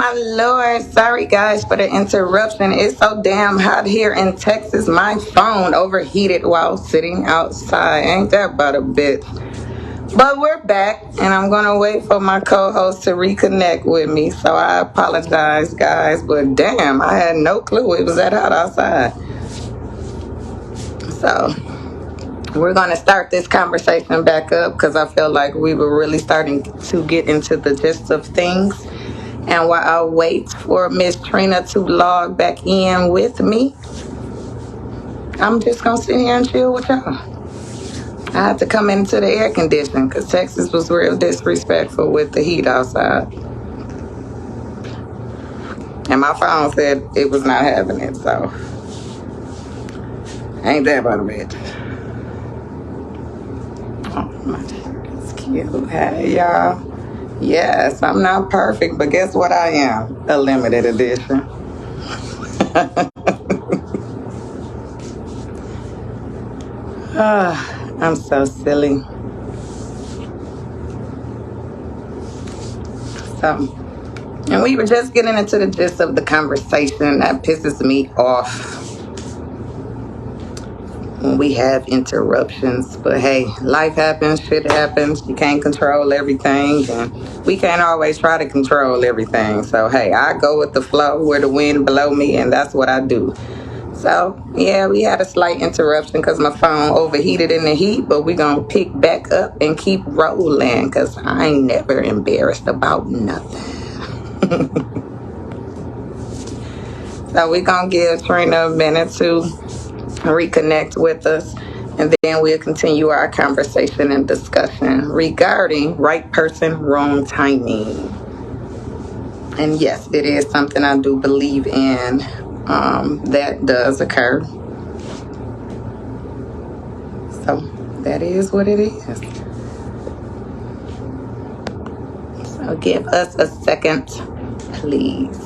my Lord. Sorry, guys, for the interruption. It's so damn hot here in Texas. My phone overheated while sitting outside. Ain't that about a bit? But we're back, and I'm going to wait for my co host to reconnect with me. So I apologize, guys. But damn, I had no clue it was that hot outside. So we're going to start this conversation back up because I feel like we were really starting to get into the gist of things. And while I wait for Miss Trina to log back in with me, I'm just gonna sit here and chill with y'all. I had to come into the air conditioning because Texas was real disrespectful with the heat outside. And my phone said it was not having it, so ain't that about a bitch. Oh, my shirt is cute. Hey, y'all. Yes, I'm not perfect, but guess what I am? A limited edition. I'm so silly. So, and we were just getting into the gist of the conversation that pisses me off when we have interruptions. But hey, life happens, shit happens. You can't control everything, and we can't always try to control everything. So hey, I go with the flow where the wind blow me, and that's what I do. So yeah, we had a slight interruption because my phone overheated in the heat, but we gonna pick back up and keep rolling because I ain't never embarrassed about nothing. So we're going to give Trina a minute to reconnect with us, and then we'll continue our conversation and discussion regarding right person, wrong timing. And yes, it is something I do believe in that does occur. So that is what it is. So give us a second, please.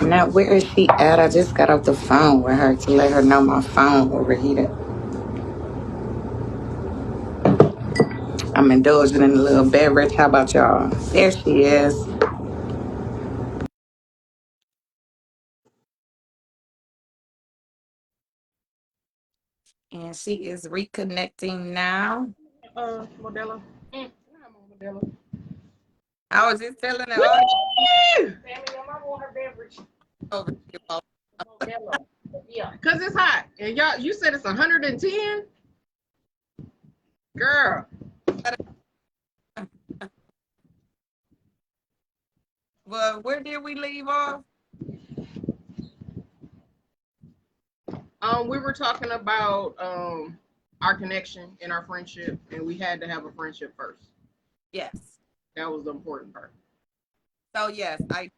Now, where is she at? I just got off the phone with her to let her know my phone overheated. I'm indulging in a little beverage. How about y'all? There she is. And she is reconnecting now. Modelo. Modelo. I was just telling the audience Family, your mama want her beverage. over here. Modelo. Yeah. Cause it's hot, and y'all, you said it's 110. Girl, But where did we leave off? we were talking about our connection and our friendship, and we had to have a friendship first. Yes. That was the important part. So yes, I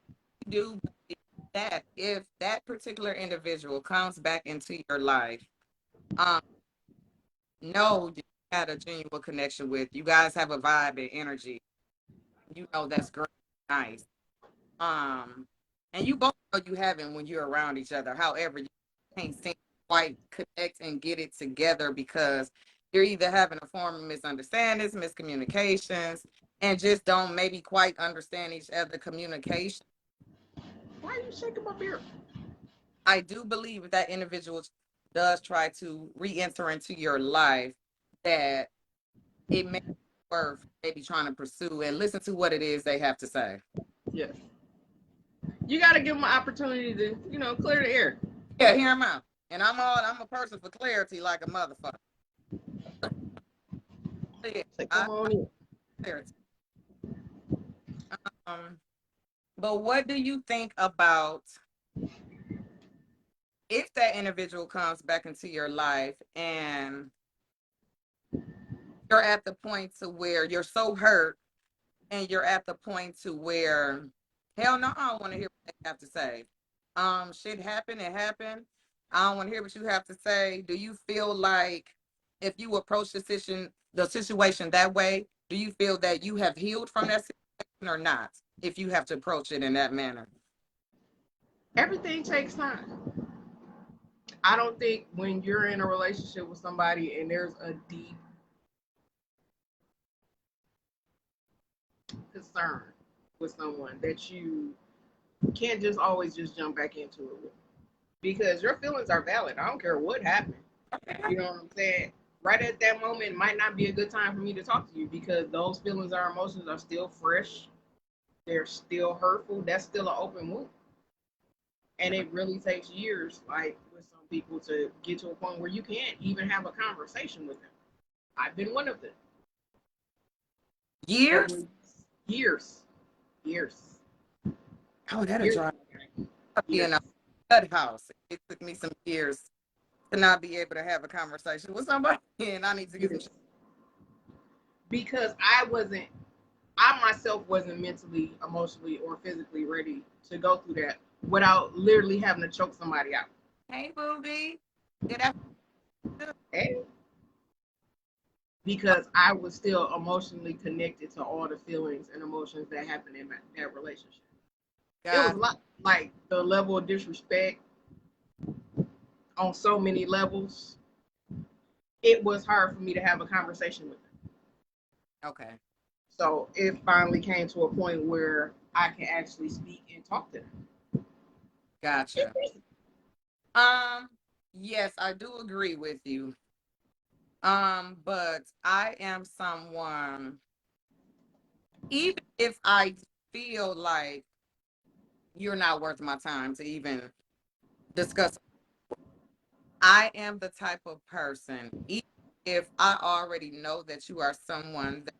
do believe that if that particular individual comes back into your life, um, know that you had a genuine connection with. You guys have a vibe and energy. You know that's great, nice. Um, and you both know you haven't when you're around each other. However, you can't seem to quite connect and get it together because you're either having a form of misunderstandings, miscommunications, and just don't maybe quite understand each other communication. Why are you shaking my beer? I do believe if that individual does try to re-enter into your life, that it may be worth maybe trying to pursue and listen to what it is they have to say. Yes. You got to give them an opportunity to, clear the air. Yeah, hear him out. And I'm a person for clarity like a motherfucker. Yeah, Say, I come on in. clarity. Um, but what do you think about if that individual comes back into your life and you're at the point to where you're so hurt and you're at the point to where hell no, I don't want to hear what they have to say. Shit happened, it happened. I don't want to hear what you have to say. Do you feel like if you approach the situation that way, do you feel that you have healed from that situation or not? If you have to approach it in that manner. Everything takes time. I don't think when you're in a relationship with somebody and there's a deep concern with someone that you can't just always just jump back into it with. Because your feelings are valid. I don't care what happened. You know what I'm saying? Right at that moment, it might not be a good time for me to talk to you because those feelings or emotions are still fresh. They're still hurtful. That's still an open wound. And it really takes years, like with some people, to get to a point where you can't even have a conversation with them. I've been one of them. Years? Years. Years. Oh, that'll Years. drive me Years. in a mud house. It took me some years to not be able to have a conversation with somebody, and I need to get some. Because I myself wasn't mentally, emotionally, or physically ready to go through that without literally having to choke somebody out. Hey, booby. Did I? Hey. Because I was still emotionally connected to all the feelings and emotions that happened in that relationship. It was a lot, like the level of disrespect on so many levels. It was hard for me to have a conversation with them. Okay. So it finally came to a point where I can actually speak and talk to them. Gotcha. Yes, I do agree with you. But I am someone, even if I feel like you're not worth my time to even discuss, I am the type of person, even if I already know that you are someone that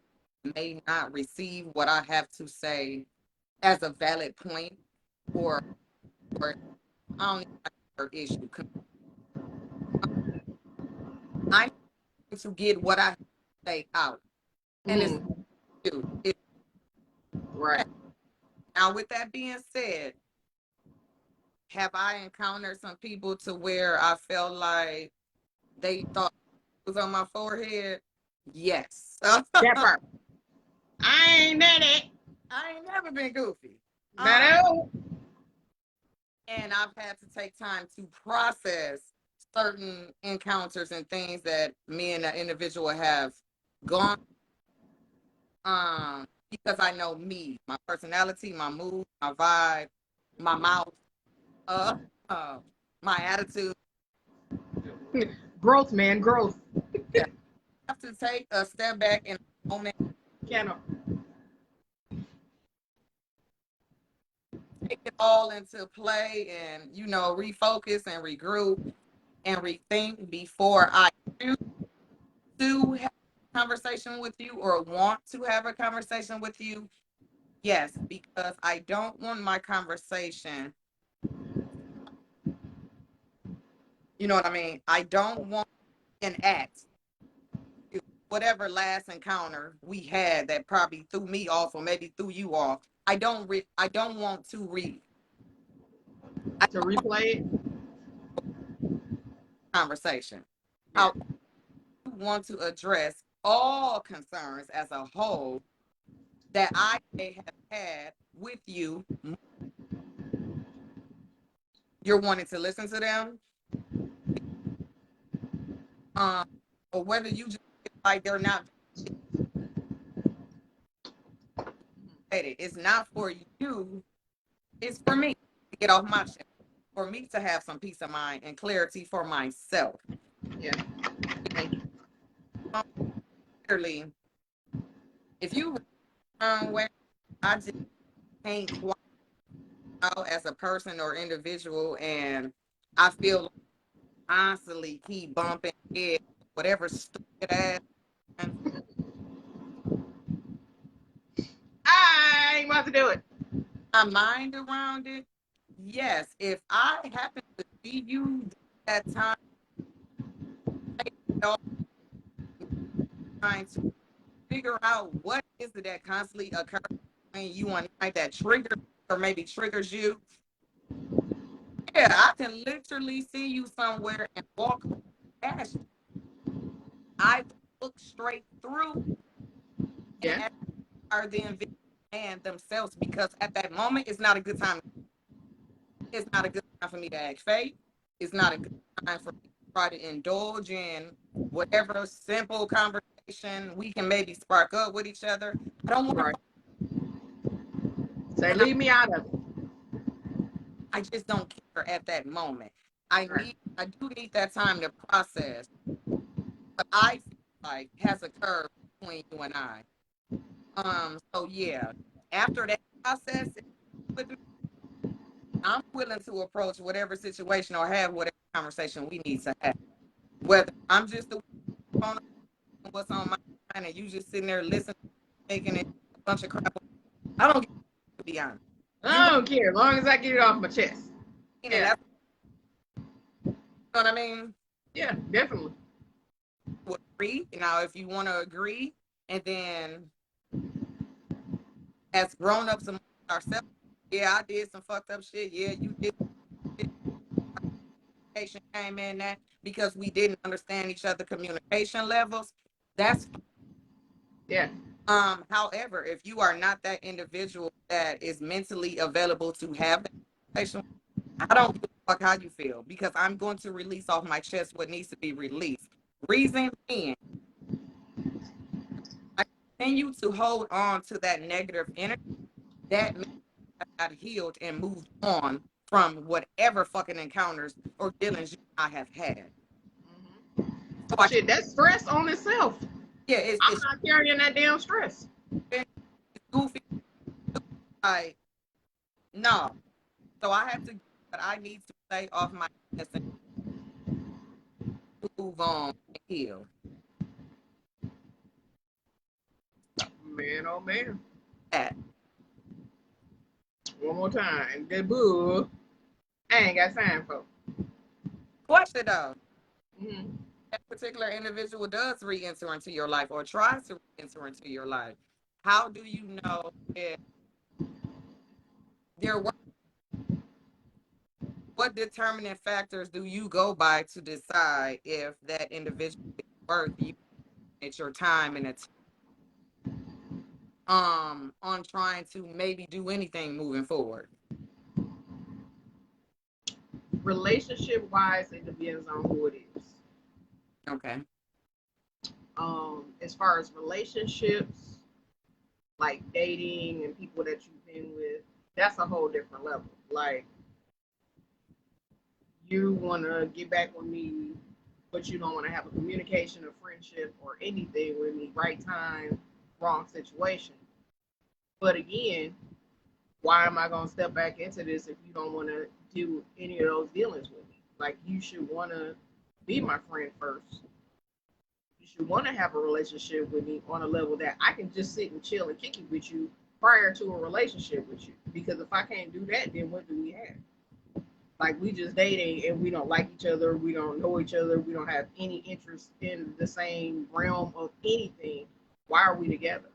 may not receive what I have to say as a valid point, or I don't even like your issue. I'm going to get what I say out. And it's you. Right. Now, with that being said, have I encountered some people to where I felt like they thought it was on my forehead? Yes. That part. I ain't done it. I ain't never been goofy. No. And I've had to take time to process certain encounters and things that me and the individual have gone, because I know me, my personality, my mood, my vibe, my mouth, uh, my attitude. Growth, man, growth. Yeah. I have to take a step back in a moment, Piano. take it all into play, and refocus and regroup and rethink before I choose to have a conversation with you or want to have a conversation with you. Yes, because I don't want my conversation, you know what I mean? I don't want an act, whatever last encounter we had that probably threw me off or maybe threw you off. I don't want to replay it. Conversation. Yeah. I want to address all concerns as a whole that I may have had with you. You're wanting to listen to them, or whether you just feel like they're not. It's not for you. It's for me to get off my chest, for me to have some peace of mind and clarity for myself. Yeah. Thank you. Clearly, if you where I just can't quite out as a person or individual, and I feel like constantly keep bumping head, whatever stupid ass, and I ain't about to do it. my mind around it. Yes, if I happen to see you that time, trying to figure out what is it that constantly occurs when you on night that triggers or maybe triggers you. Yeah, I can literally see you somewhere and walk past you. I look straight through Yeah. and are the individual man themselves, because at that moment it's not a good time. It's not a good time for me to act fake. It's not a good time for me to try to indulge in whatever simple conversation we can maybe spark up with each other. I don't want to, Right. Say, and leave me out of it. I just don't care at that moment. Right. I do need that time to process what I feel like has occurred between you and I. So yeah, after that process, I'm willing to approach whatever situation or have whatever conversation we need to have. Whether I'm just the one on what's on my mind and you just sitting there listening, making it a bunch of crap. I don't get to be honest. You I don't care as long as I get it off my chest. and Yeah. that's, you know what I mean. Yeah, definitely. To agree, if you want to agree, and then as grown ups among ourselves, yeah, I did some fucked up shit. Yeah, you did. Communication came in that because we didn't understand each other communication levels. That's Yeah. however, if you are not that individual that is mentally available to have that conversation, I don't give a fuck how you feel, because I'm going to release off my chest what needs to be released. Reason being, I continue to hold on to that negative energy that means I got healed and moved on from whatever fucking encounters or dealings I have had. So I Shit, that's stress on itself. yeah, I'm it's not carrying that damn stress. goofy. Like, no. So I have to, but I need to stay off my chest and move on and heal. Man, oh man. That One more time. The boo. I ain't got time for. question though, Mm-hmm. that particular individual does re-enter into your life or tries to re-enter into your life. How do you know if there were, what determining factors do you go by to decide if that individual is worth you at your time and it's on trying to maybe do anything moving forward? Relationship wise, it depends on who it is. Okay. As far as relationships, like dating and people that you've been with, that's a whole different level. Like you want to get back with me, but you don't want to have a communication or friendship or anything with me. Right time, wrong situation. But again, why am I gonna step back into this if you don't want to do any of those dealings with me? Like you should want to be my friend first. You should want to have a relationship with me on a level that I can just sit and chill and kick it with you prior to a relationship with you. Because if I can't do that, then what do we have? Like we just dating and we don't like each other, we don't know each other, we don't have any interest in the same realm of anything. Why are we together?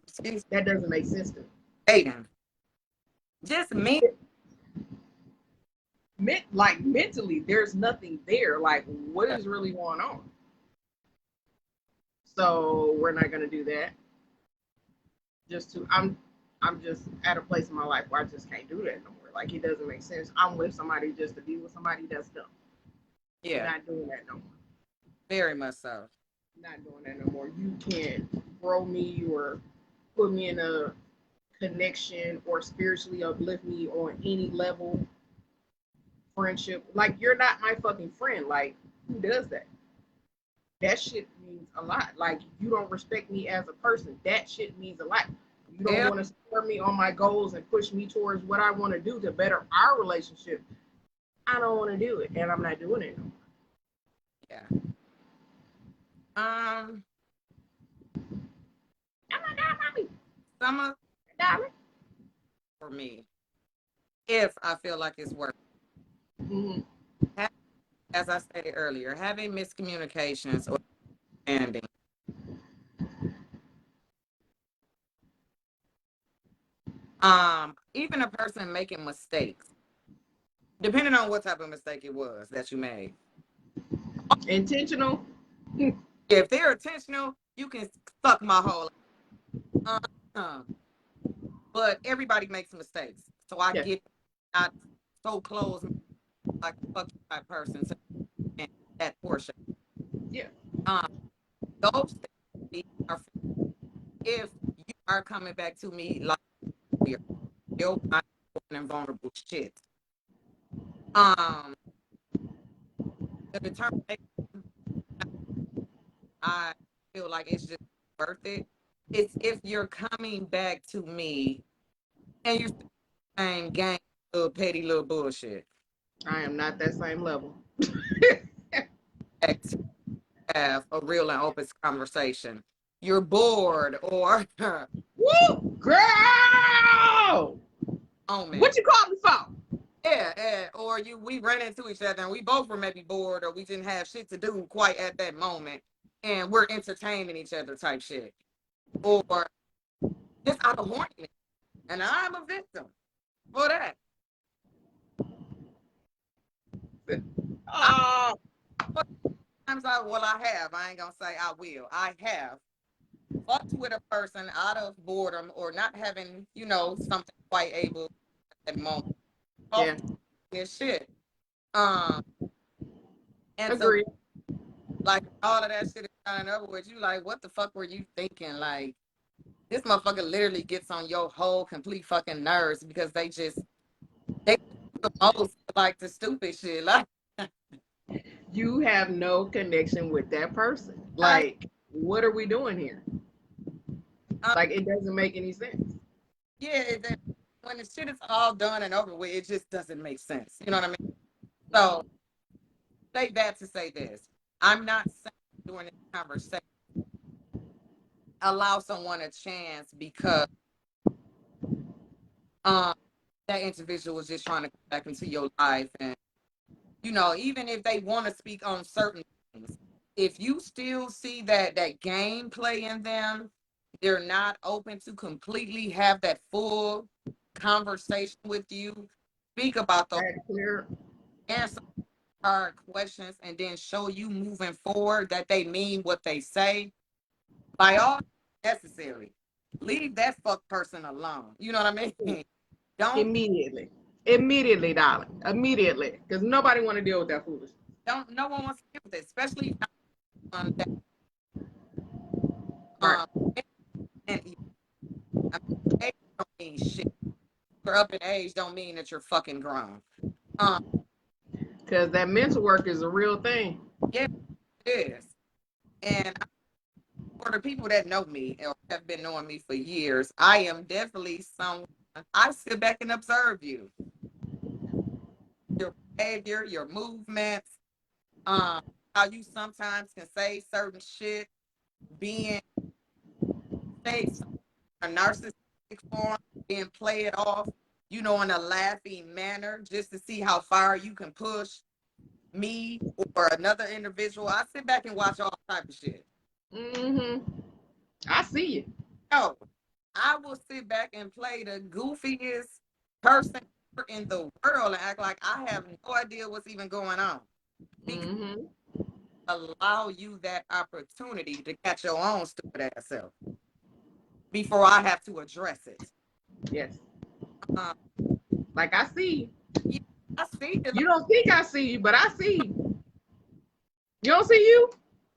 Excuse That doesn't make sense to me. dating. Just me. Like mentally, there's nothing there. Like, what is really going on? So we're not gonna do that. I'm just at a place in my life where I just can't do that no more. Like it doesn't make sense. I'm with somebody just to be with somebody. That's dumb. Yeah, Not doing that no more. very much so. Not doing that no more. You can't grow me or put me in a connection or spiritually uplift me on any level. Friendship, like you're not my fucking friend. Like who does that? That shit means a lot. Like you don't respect me as a person. That shit means a lot. You don't Yeah, want to support me on my goals and push me towards what I want to do to better our relationship. I don't want to do it, and I'm not doing it no more. yeah. Um, Oh my god, mommy, Summer darling. for me, if I feel like it's worth, Mm-hmm. as I stated earlier, having miscommunications or understanding. Even a person making mistakes, depending on what type of mistake it was that you made. Intentional. If they're intentional, you can suck my whole life. But everybody makes mistakes. So I Yeah. get not so close like a fuck you type person to that portion. Yeah. Um, those things are if you are coming back to me like you're and vulnerable shit. Um, the determination I feel like it's just worth it. It's if you're coming back to me and you're saying gang little petty little bullshit. I am not that same level. To have a real and open conversation. You're bored or Woo! Girl! moment. What you call me for? Yeah, or we ran into each other and we both were maybe bored or we didn't have shit to do quite at that moment and we're entertaining each other type shit. Or just out of horniness. And I'm a victim for that. Oh, Sometimes I have. I ain't gonna say I will. I have fucked with a person out of boredom or not having, something quite able at that moment. yeah. This shit. Um, and so Agree. like all of that shit is kind of over with. You like, what the fuck were you thinking? Like, this motherfucker literally gets on your whole complete fucking nerves because they do the most like the stupid shit. Like, You have no connection with that person. I, Like, what are we doing here? um, Like, it doesn't make any sense. yeah, when the shit is all done and over with, it just doesn't make sense. You know what I mean? So say that to say this. I'm not saying during this conversation allow someone a chance because um that individual was just trying to come back into your life and even if they want to speak on certain things, if you still see that gameplay in them, they're not open to completely have that full conversation with you, speak about those, That's clear. answer hard questions, and then show you moving forward that they mean what they say, by all necessary. Leave that fuck person alone. You know what I mean? Don't Immediately. Immediately, darling. Immediately. Because nobody want to deal with that foolishness. no one wants to deal with it, especially on that Right. um and I mean, age don't mean shit. You're up in age don't mean that you're fucking grown. Um, Because that mental work is a real thing. yeah, it is. And for the people that know me or have been knowing me for years, I am definitely someone I sit back and observe you, your behavior, your movements, um, how you sometimes can say certain shit, being say a narcissistic form, being play it off, in a laughing manner, just to see how far you can push me or another individual. I sit back and watch all type of shit. Mm-hmm. I see you. No, I will sit back and play the goofiest person in the world and act like I have no idea what's even going on. Because Mm-hmm. allow you that opportunity to catch your own stupid ass self before I have to address it. Yes. Um, Like, I see you. yeah, I see it. You don't think I see you, but I see you. You don't see you?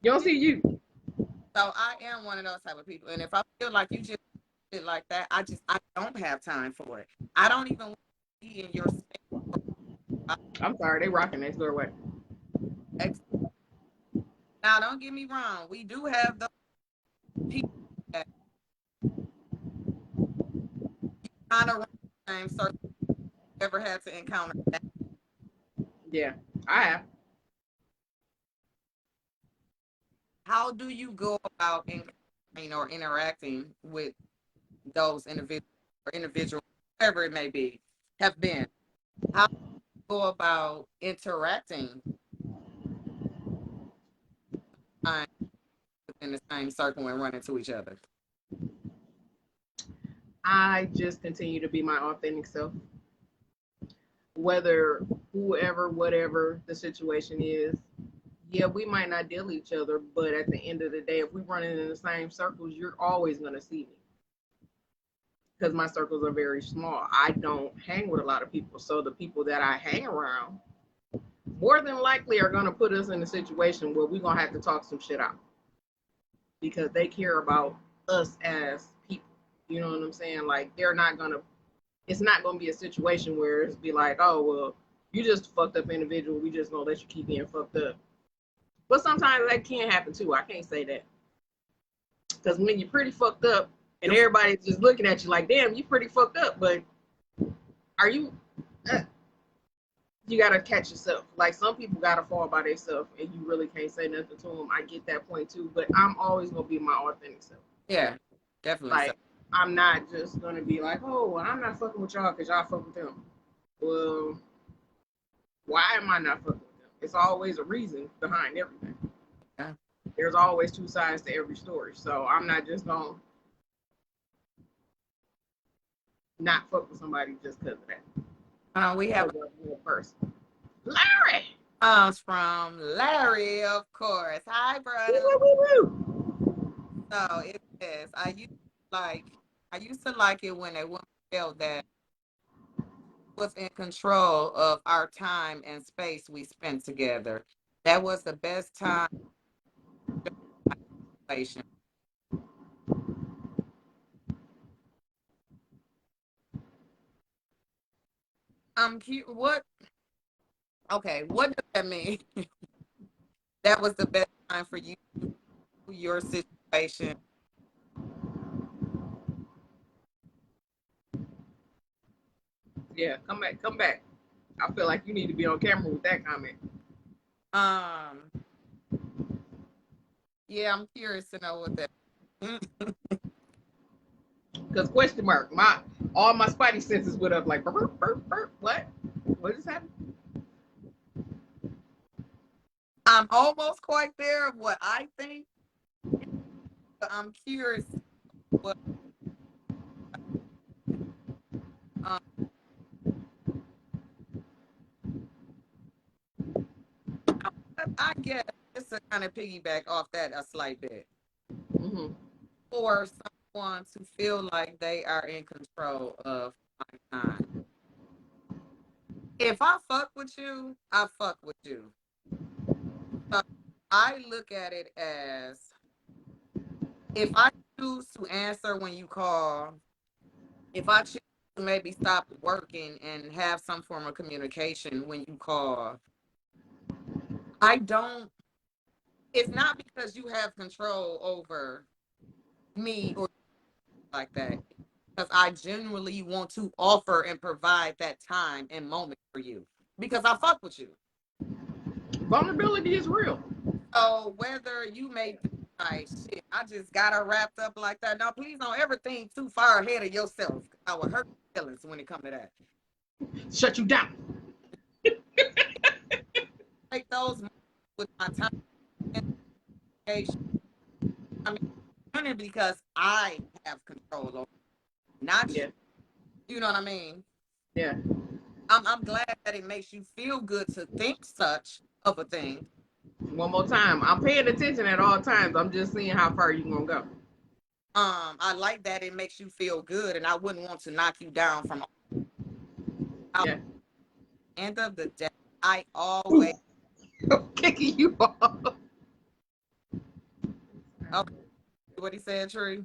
You don't see you. So I am one of those type of people. And if I feel like you just did like that, I don't have time for it. I don't even want to be in your space. I'm sorry, they rocking next door. What? Now, don't get me wrong. We do have those people that kind of same circle ever had to encounter that. Yeah, I have. How do you go about encountering or interacting with those individuals, whatever it may be, have been? How do you go about interacting within the same circle and run into each other? I just continue to be my authentic self. Whether whoever, whatever the situation is, yeah, we might not deal with each other, but at the end of the day, if we running in the same circles, you're always gonna see me because my circles are very small. I don't hang with a lot of people, so the people that I hang around more than likely are gonna put us in a situation where we're gonna have to talk some shit out because they care about us as people. You know what I'm saying? Like they're not gonna. It's not gonna be a situation where it's be like, oh well, you just a fucked up individual. We just gonna let you keep being fucked up. But sometimes that can happen too. I can't say that because when you're pretty fucked up and everybody's just looking at you like, damn, you pretty fucked up, but are you? Uh, you gotta catch yourself. Like some people gotta fall by themselves, and you really can't say nothing to them. I get that point too, but I'm always gonna be my authentic self. Yeah, definitely. Like I'm not just gonna be like, oh, well, I'm not fucking with y'all because y'all fuck with them. Well, why am I not fucking with them? It's always a reason behind everything. Yeah. There's always two sides to every story, so I'm not just gonna not fuck with somebody just because of that. We have a person. Larry comes from Larry, of course. Hi, brother. So it says, I used to like it when a woman felt that was in control of our time and space we spent together. That was the best time. I'm cute. What? Okay, what does that mean? That was the best time for you, your situation. Yeah, come back. I feel like you need to be on camera with that comment. Yeah, I'm curious to know what that. Because question mark, all my spidey senses went up like burp, burp, burp. What? What just happened? I'm almost quite there of what I think. But I'm curious what I guess it's to kind of piggyback off that a slight bit. Mm-hmm. For someone to feel like they are in control of my time. If I fuck with you, I fuck with you. So I look at it as if I choose to answer when you call, if I choose to maybe stop working and have some form of communication when you call, I don't, it's not because you have control over me or like that. Because I genuinely want to offer and provide that time and moment for you. Because I fuck with you. Vulnerability is real. So whether you may think like shit, I just got her wrapped up like that. No, please don't ever think too far ahead of yourself. I will hurt your feelings when it comes to that. Shut you down. Take those with my time and education. I mean, only because I have control over, not you. You know what I mean? Yeah. I'm glad that it makes you feel good to think such of a thing. One more time. I'm paying attention at all times. I'm just seeing how far you gonna go. I like that it makes you feel good, and I wouldn't want to knock you down from. Yeah. End of the day, I always kicking you off. Okay, what he said, True.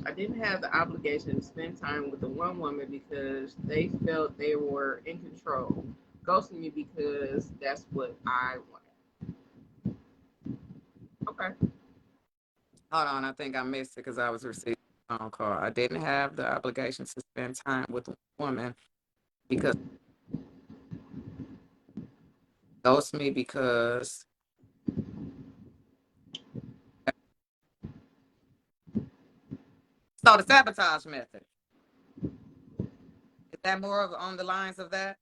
I didn't have the obligation to spend time with the one woman because they felt they were in control. Ghosting me because that's what I wanted. Okay. Hold on, I think I missed it because I was receiving a phone call. I didn't have the obligation to spend time with a woman because ghost me because so the sabotage method. Is that more of on the lines of that?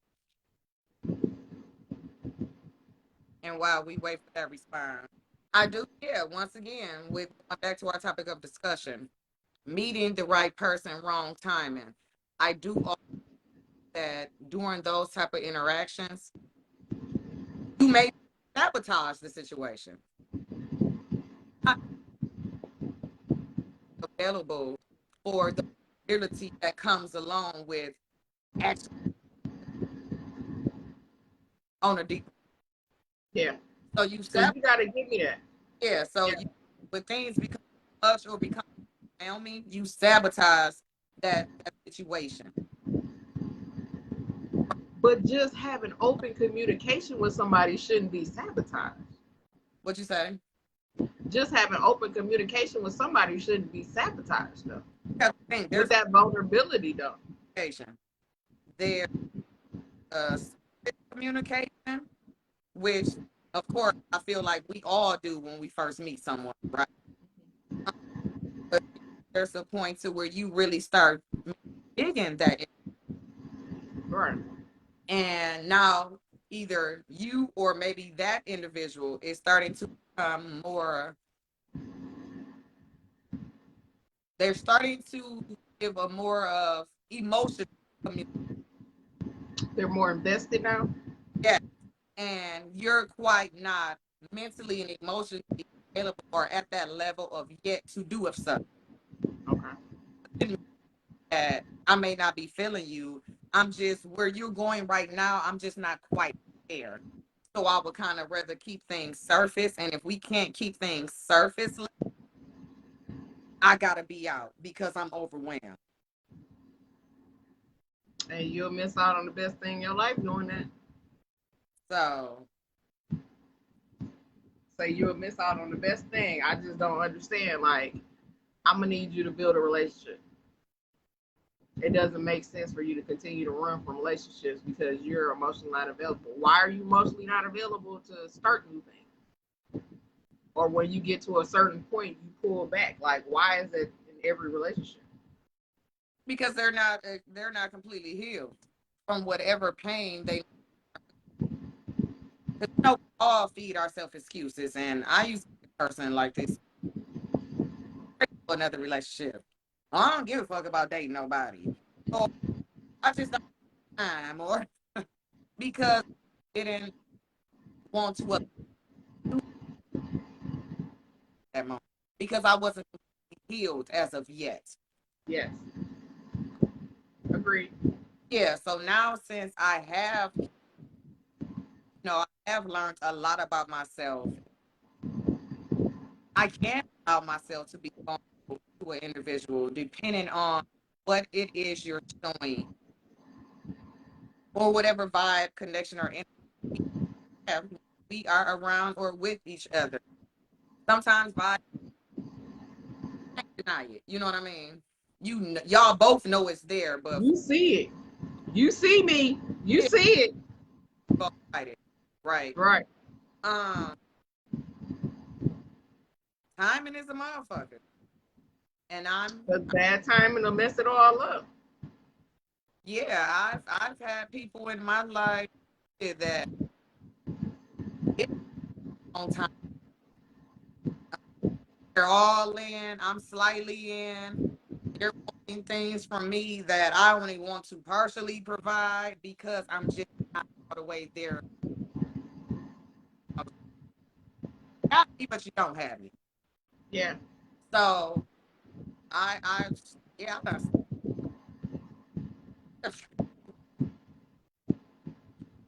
And while we wait for that response, I do, yeah, once again, with back to our topic of discussion, meeting the right person, wrong timing. I do all that during those type of interactions. You may sabotage the situation. Not available for the ability that comes along with action on a deep. Yeah. So you So you gotta give me that. yeah. So Yeah. when things become much or become overwhelming, you sabotage that situation. But just having open communication with somebody shouldn't be sabotaged. What you say? Just having open communication with somebody shouldn't be sabotaged though. I think With there's that vulnerability though. communication. There's communication, which of course I feel like we all do when we first meet someone, right? But there's a point to where you really start digging that, Right. and now either you or maybe that individual is starting to become more. They're starting to give a more of emotional communication. They're more invested now. Yeah, and you're quite not mentally and emotionally available or at that level of yet to do of such. Okay. That I may not be feeling you. I'm just where you're going right now. I'm just not quite there. So I would kind of rather keep things surface. And if we can't keep things surface, I gotta be out because I'm overwhelmed. And you'll miss out on the best thing in your life doing that. So Say you'll miss out on the best thing. I just don't understand. Like, I'm gonna need you to build a relationship. It doesn't make sense for you to continue to run from relationships because you're emotionally not available. Why are you emotionally not available to start new things? Or when you get to a certain point, you pull back. Like, why is it in every relationship? because they're not completely healed from whatever pain they. You know, we all feed ourselves excuses, and I use a person like this for another relationship. I don't give a fuck about dating nobody. Or I just don't have time, or because I didn't want to do that moment because I wasn't healed as of yet. Yes. Agreed. Yeah, so now since I have, I have learned a lot about myself. I can allow myself to be vulnerable to an individual depending on what it is you're showing or whatever vibe, connection, or energy we have. We are around or with each other. Sometimes vibe can't deny it. You know what I mean? Y'all both know it's there, but You see it. You see me. You yeah, see it. both fight it. Right. Right. Um, timing is a motherfucker. And But bad timing will mess it all up. yeah, I've had people in my life that it's on time. They're all in. I'm slightly in. They're wanting things from me that I only want to partially provide because I'm just not all the way there. Got me, but you don't have me. Yeah. So yeah,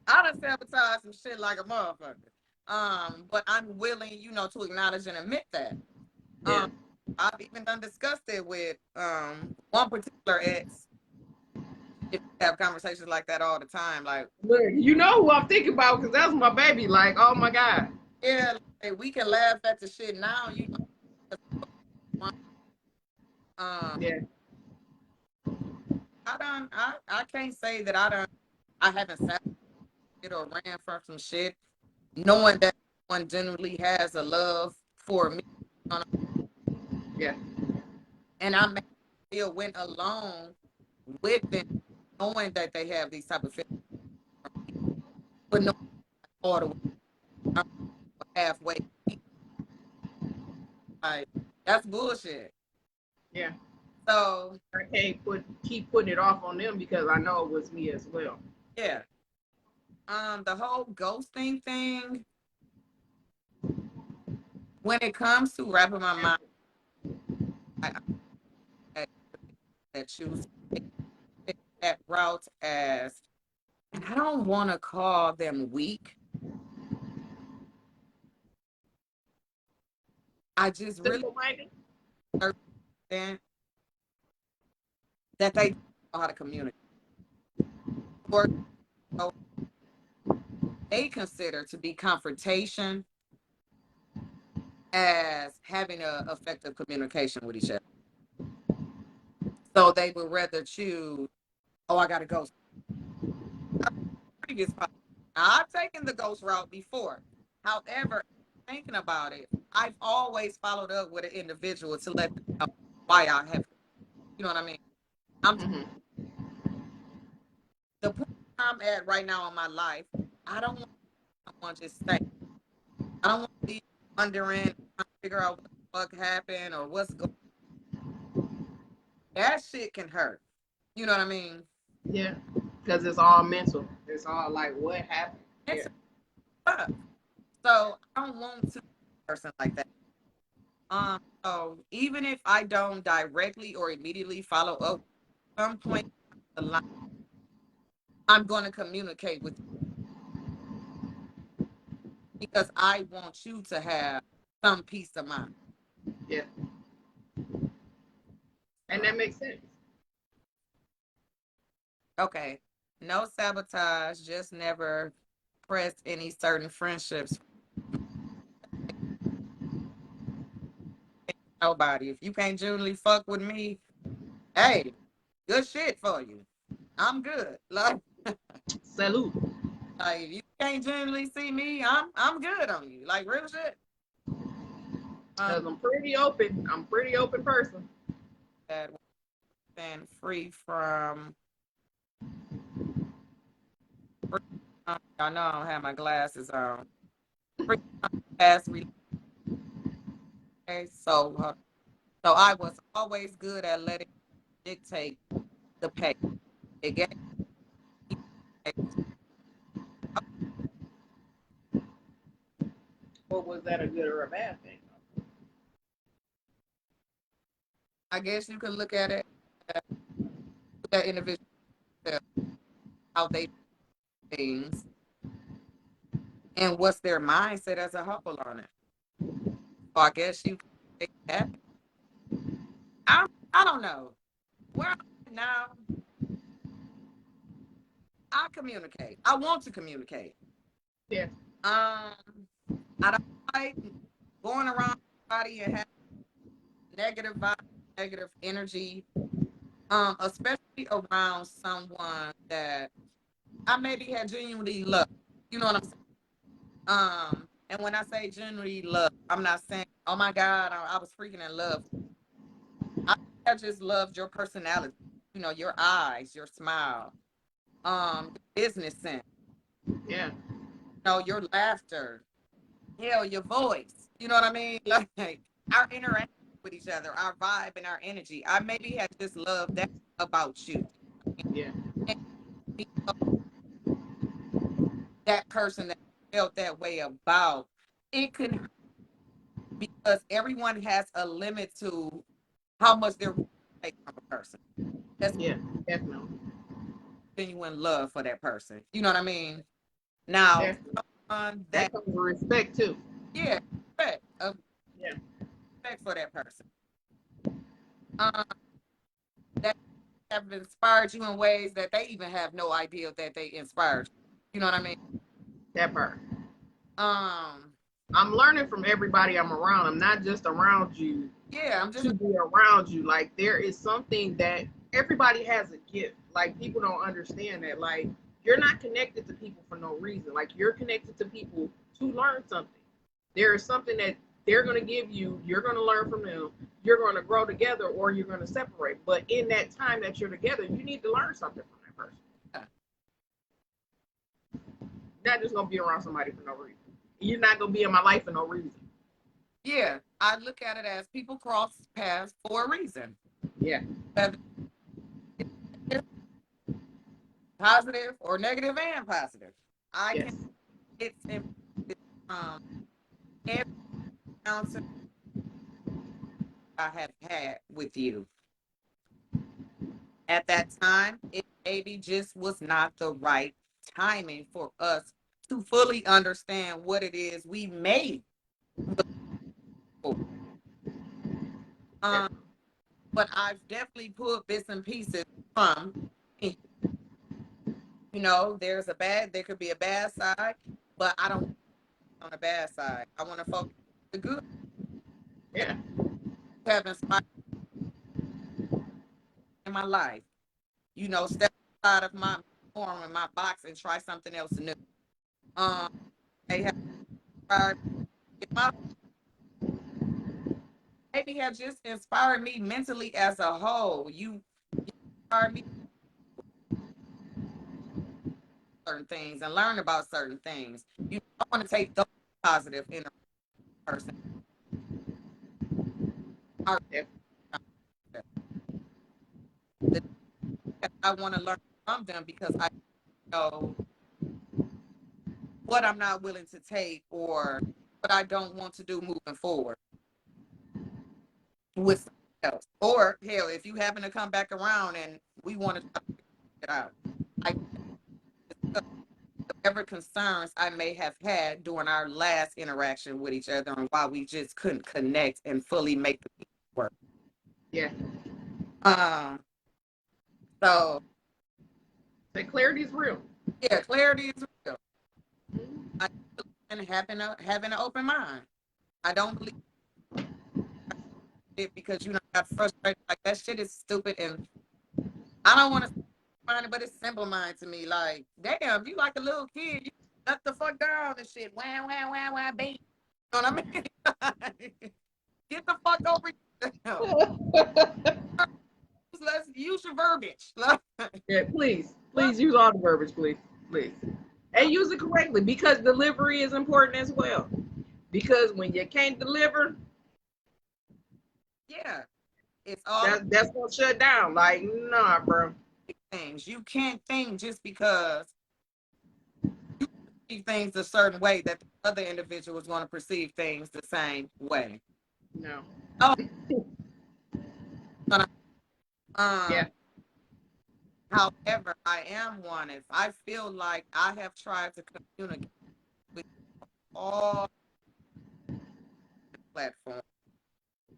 I done sabotaged some shit like a motherfucker. But I'm willing, to acknowledge and admit that. Yeah. I've even done discussed it with one particular ex. If we have conversations like that all the time, like, Look, you know who I'm thinking about because that's my baby. Like, oh my God. yeah, like, we can laugh at the shit now, um, Yeah. I can't say that I haven't sat it or ran from some shit, knowing that one genuinely has a love for me, Yeah. and I may still went along with them, knowing that they have these type of feelings, but no all the way, I'm halfway. Like, that's bullshit. Yeah. So I can't keep putting it off on them because I know it was me as well. yeah, the whole ghosting thing. when it comes to wrapping my mind, I that choose that route as, and I don't want to call them weak. I just really Simple-minded. understand that they don't know how to communicate, or you know, they consider to be confrontation as having a effective communication with each other. So they would rather choose, oh, I gotta go. Previous podcast. Now, I've taken the ghost route before. However, thinking about it, I've always followed up with an individual to let them know why I have. You know what I mean? I'm Mm-hmm. the point I'm at right now in my life. I don't want someone just stay. I don't want to be wondering, trying to figure out what the fuck happened or what's going. That shit can hurt. You know what I mean? Yeah, because it's all mental. It's all like what happened. It's Yeah. tough. So I don't want to be a person like that. So even if I don't directly or immediately follow up, at some point in the line, I'm going to communicate with you because I want you to have some peace of mind. Yeah, and that makes sense. Okay. No sabotage, just never press any certain friendships. Nobody. If you can't genuinely fuck with me, hey, good shit for you. I'm good. Salute. Like if you can't genuinely see me, I'm good on you. Like real shit. Um, Because I'm pretty open. I'm a pretty open person. that been free from. I know I don't have my glasses on. Free from past relations. So I was always good at letting dictate the pace. It gave me, But was that a good or a bad thing? I guess you could look at it at that individual how they do things and what's their mindset as a whole on it. So I guess you can take that. I don't know. Where I'm at now, I communicate. I want to communicate. Yeah. I don't like going around everybody and having negative vibes, negative energy. Especially around someone that I maybe had genuinely love. You know what I'm saying? And when I say genuinely love, I'm not saying, oh my God, I was freaking in love. I just loved your personality, you know, your eyes, your smile, your business sense, Yeah. you know, your laughter, hell, your voice. You know what I mean? Like our interaction with each other, our vibe and our energy. I maybe had just loved that about you. Yeah. And that person that felt that way about it can hurt because everyone has a limit to how much they're willing to take from a person. That's Yeah. Definitely. genuine love for that person. You know what I mean? Now, Definitely. someone that, That comes with respect too. yeah, respect, Yeah. respect for that person. Um, that have inspired you in ways that they even have no idea that they inspired you. You know what I mean? That part. Um, I'm learning from everybody I'm around. I'm not just around you yeah, I'm just to be around you. Like there is something that everybody has a gift. Like people don't understand that. Like you're not connected to people for no reason. Like you're connected to people to learn something. There is something that they're going to give you. You're going to learn from them. You're going to grow together, or you're going to separate. But in that time that you're together, you need to learn something from that person. You're not just going to be around somebody for no reason. You're not going to be in my life for no reason. yeah, I look at it as people cross paths for a reason. Yeah. Whether it's positive or negative and positive. I Yes. can it's um encounter I have had with you. At that time, it maybe just was not the right timing for us to fully understand what it is we made. Yeah. Um, but I've definitely pulled bits and pieces from, you know, there could be a bad side, but I don't on the bad side. I want to focus on the good. Yeah. Have inspired in my life. You know, step outside of my norm and my box and try something else new. Um, they have inspired my maybe have just inspired me mentally as a whole. You inspired me certain things and learn about certain things. You know, I want to take those positive in a person. Yeah. I want to learn from them because I know what I'm not willing to take or what I don't want to do moving forward with someone else. Or hell, if you happen to come back around and we want to try to figure it out, I discuss whatever concerns I may have had during our last interaction with each other and why we just couldn't connect and fully make the piece work. Yeah. Um, so The clarity is real. yeah, clarity is real. I and having an open mind. I don't believe it because you know got frustrated like that shit is stupid and I don't want to find it, but it's simple mind to me. Like, damn, you like a little kid, you shut the fuck down and shit. Wah wah wah wah baby. You know what I mean? Get the fuck over yourself. Let's use your verbiage. Yeah, please use all the verbiage, please, and use it correctly because delivery is important as well. Because when you can't deliver, Yeah, it's all that's gonna shut down. Like, nah, bro. things. You can't think just because you perceive things a certain way that the other individual is going to perceive things the same way. No. Oh, Yeah. however, I am one. If I feel like I have tried to communicate with all platforms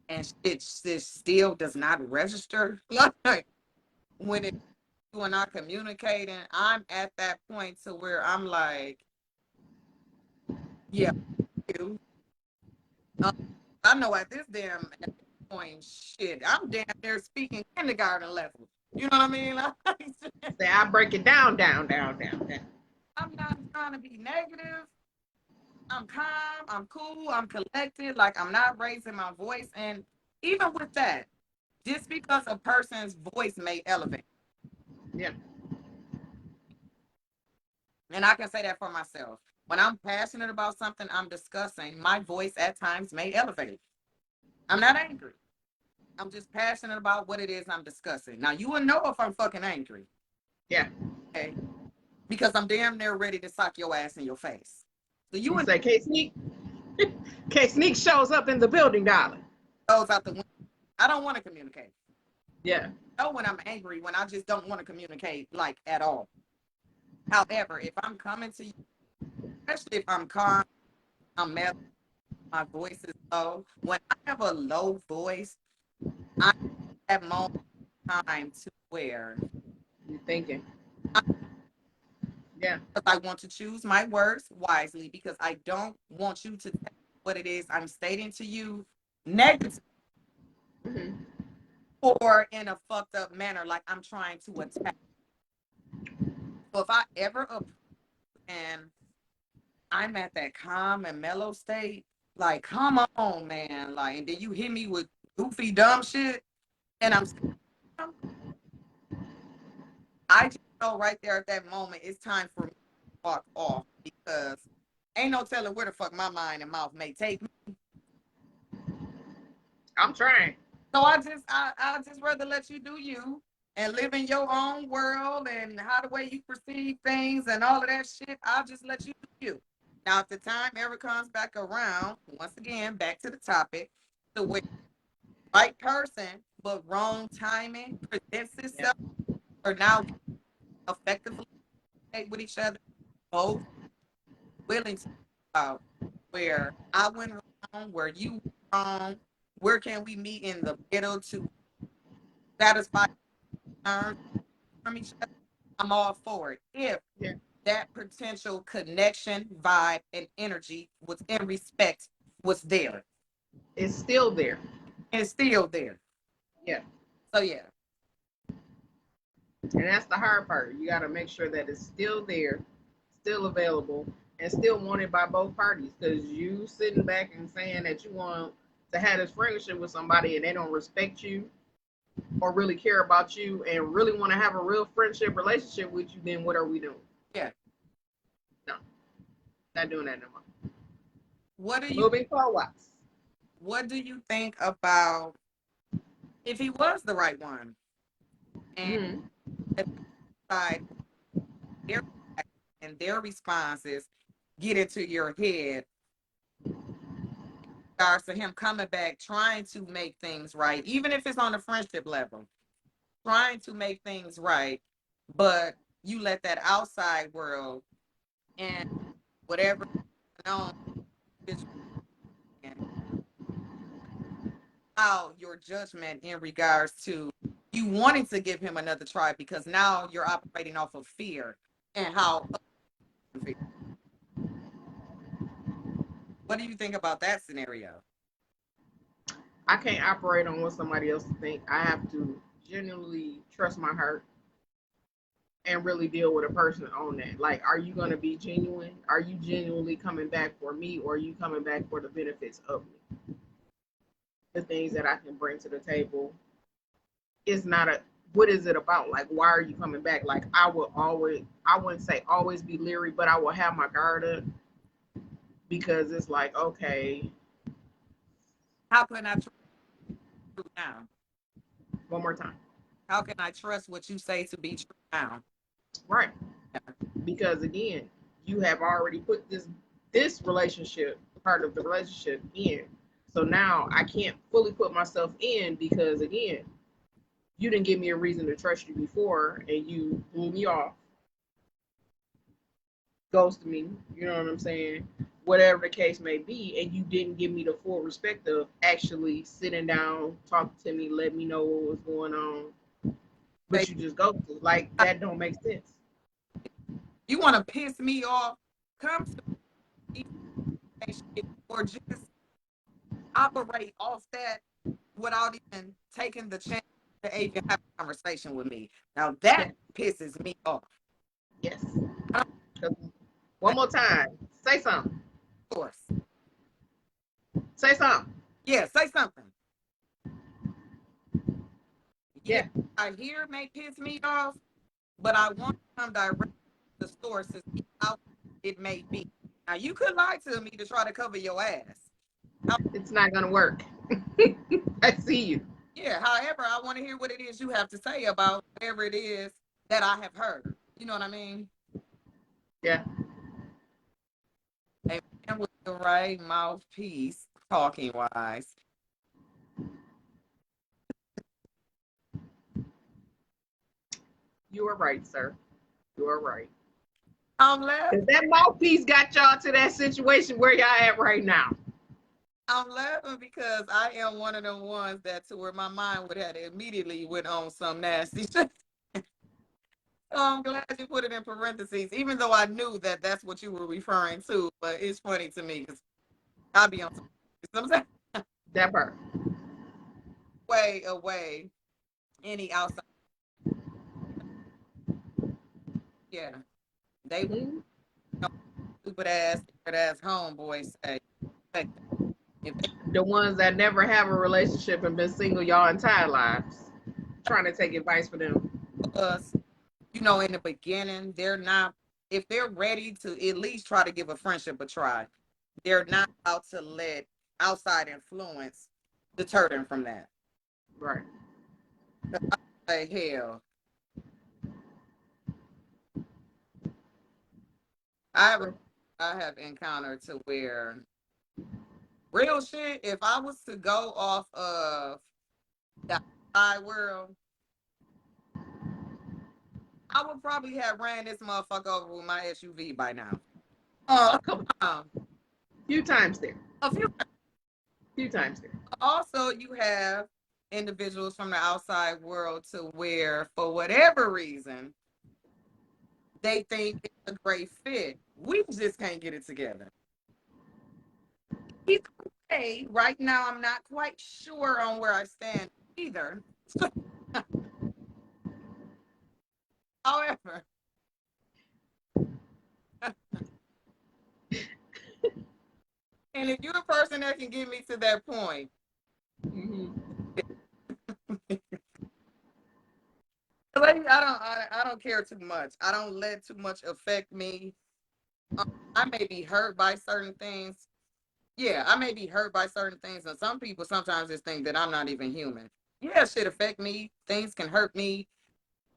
and it still does not register, like when it when I communicating, I'm at that point to where I'm like, yeah, you. I know at this damn point, shit, I'm damn near speaking kindergarten level. You know what I mean? Like, Say I break it down, down, down, down, down. I'm not trying to be negative. I'm calm, I'm cool, I'm collected, like I'm not raising my voice. And even with that, just because a person's voice may elevate, Yeah. and I can say that for myself. When I'm passionate about something I'm discussing, my voice at times may elevate. I'm not angry. I'm just passionate about what it is I'm discussing. Now you will know if I'm fucking angry. Yeah. Okay? Because I'm damn near ready to sock your ass in your face. So you You would say K Sneak. K Sneak shows up in the building, darling. those out the window. I don't want to communicate. Yeah. I know when I'm angry, when I just don't want to communicate like at all. However, if I'm coming to you, especially if I'm calm, I'm mellow, my voice is low. When I have a low voice, I have moment time to where You thinking? Yeah. I want to choose my words wisely because I don't want you to take what it is I'm stating to you negative Mm-hmm. or in a fucked up manner, like I'm trying to attack. So if I ever and I'm at that calm and mellow state, like come on, man, like, and then you hit me with goofy dumb shit, and I just know right there at that moment it's time for me to walk off because ain't no telling where the fuck my mind and mouth may take me. I'm trying. So I just rather let you do you and live in your own world and how the way you perceive things and all of that shit. I'll just let you do you. Now, if the time ever comes back around, once again, back to the topic, the way right person but wrong timing presents Yeah. itself, or now effectively connect with each other, both willing to about where I went wrong, where you went wrong, where can we meet in the middle to satisfy terms from each other. I'm all for it. If Yeah. that potential connection, vibe, and energy was in respect was there. It's still there. And still there. Yeah. So yeah. And that's the hard part. You got to make sure that it's still there, still available, and still wanted by both parties. Because you sitting back and saying that you want to have this friendship with somebody and they don't respect you or really care about you and really want to have a real friendship relationship with you, then what are we doing? Yeah. No, not doing that no more. What do you Moving forward. what do you think about if he was the right one and Mm-hmm. side their and their responses get into your head regards to him coming back trying to make things right, even if it's on a friendship level, trying to make things right, but you let that outside world and whatever known is out your judgment in regards to you wanting to give him another try because now you're operating off of fear and how what do you think about that scenario? I can't operate on what somebody else think. I have to genuinely trust my heart and really deal with a person on that. Like, are you going to be genuine? Are you genuinely coming back for me, or are you coming back for the benefits of me? The things that I can bring to the table is not a what is it about? Like, why are you coming back? Like, I wouldn't say always be leery, but I will have my guard up because it's like, okay, How can I trust you now? one more time. How can I trust what you say to be true now? Right. Because again, you have already put this relationship part of the relationship in. So now I can't fully put myself in because again, you didn't give me a reason to trust you before and you blew me off, ghosted me, you know what I'm saying? Whatever the case may be, and you didn't give me the full respect of actually sitting down, talking to me, let me know what was going on. But you just ghosted. Like that don't make sense. You want to piss me off? Come to me or just operate off that without even taking the chance to even have a conversation with me. Now that Yes. pisses me off. Yes. One more time. Say something. Of course. Say something. Yeah, say something. Yeah, Yeah. I hear may piss me off, but I want to come direct to the source to see how it may be. Now you could lie to me to try to cover your ass. It's not gonna work. I see you. Yeah, however, I want to hear what it is you have to say about whatever it is that I have heard. You know what I mean? Yeah. A man with the right mouthpiece, talking wise. You are right, sir. You are right. I'm laughing. Cause that mouthpiece got y'all to that situation where y'all at right now. I'm laughing because I am one of them ones that to where my mind would have immediately went on some nasty shit. So I'm glad you put it in parentheses, even though I knew that that's what you were referring to. But it's funny to me because I'll be on some That part. way away any outside. Yeah, they Mm-hmm. stupid ass homeboys say if they The ones that never have a relationship and been single y'all entire lives. Trying to take advice for them. us, you know, in the beginning, they're not. If they're ready to at least try to give a friendship a try, they're not out to let outside influence deter them from that. Right. Like hell, I have a I have encountered to where real shit, if I was to go off of the outside world, I would probably have ran this motherfucker over with my SUV by now. A couple, Um, few times there. a few. Few times there. Also, you have individuals from the outside world to where, for whatever reason, they think it's a great fit. We just can't get it together. Either way, right now, I'm not quite sure on where I stand either. However, and if you're a person that can get me to that point, Mm-hmm. I don't care too much. I don't let too much affect me. I may be hurt by certain things. Yeah, I may be hurt by certain things, and some people sometimes just think that I'm not even human. Yeah, shit affect me. Things can hurt me.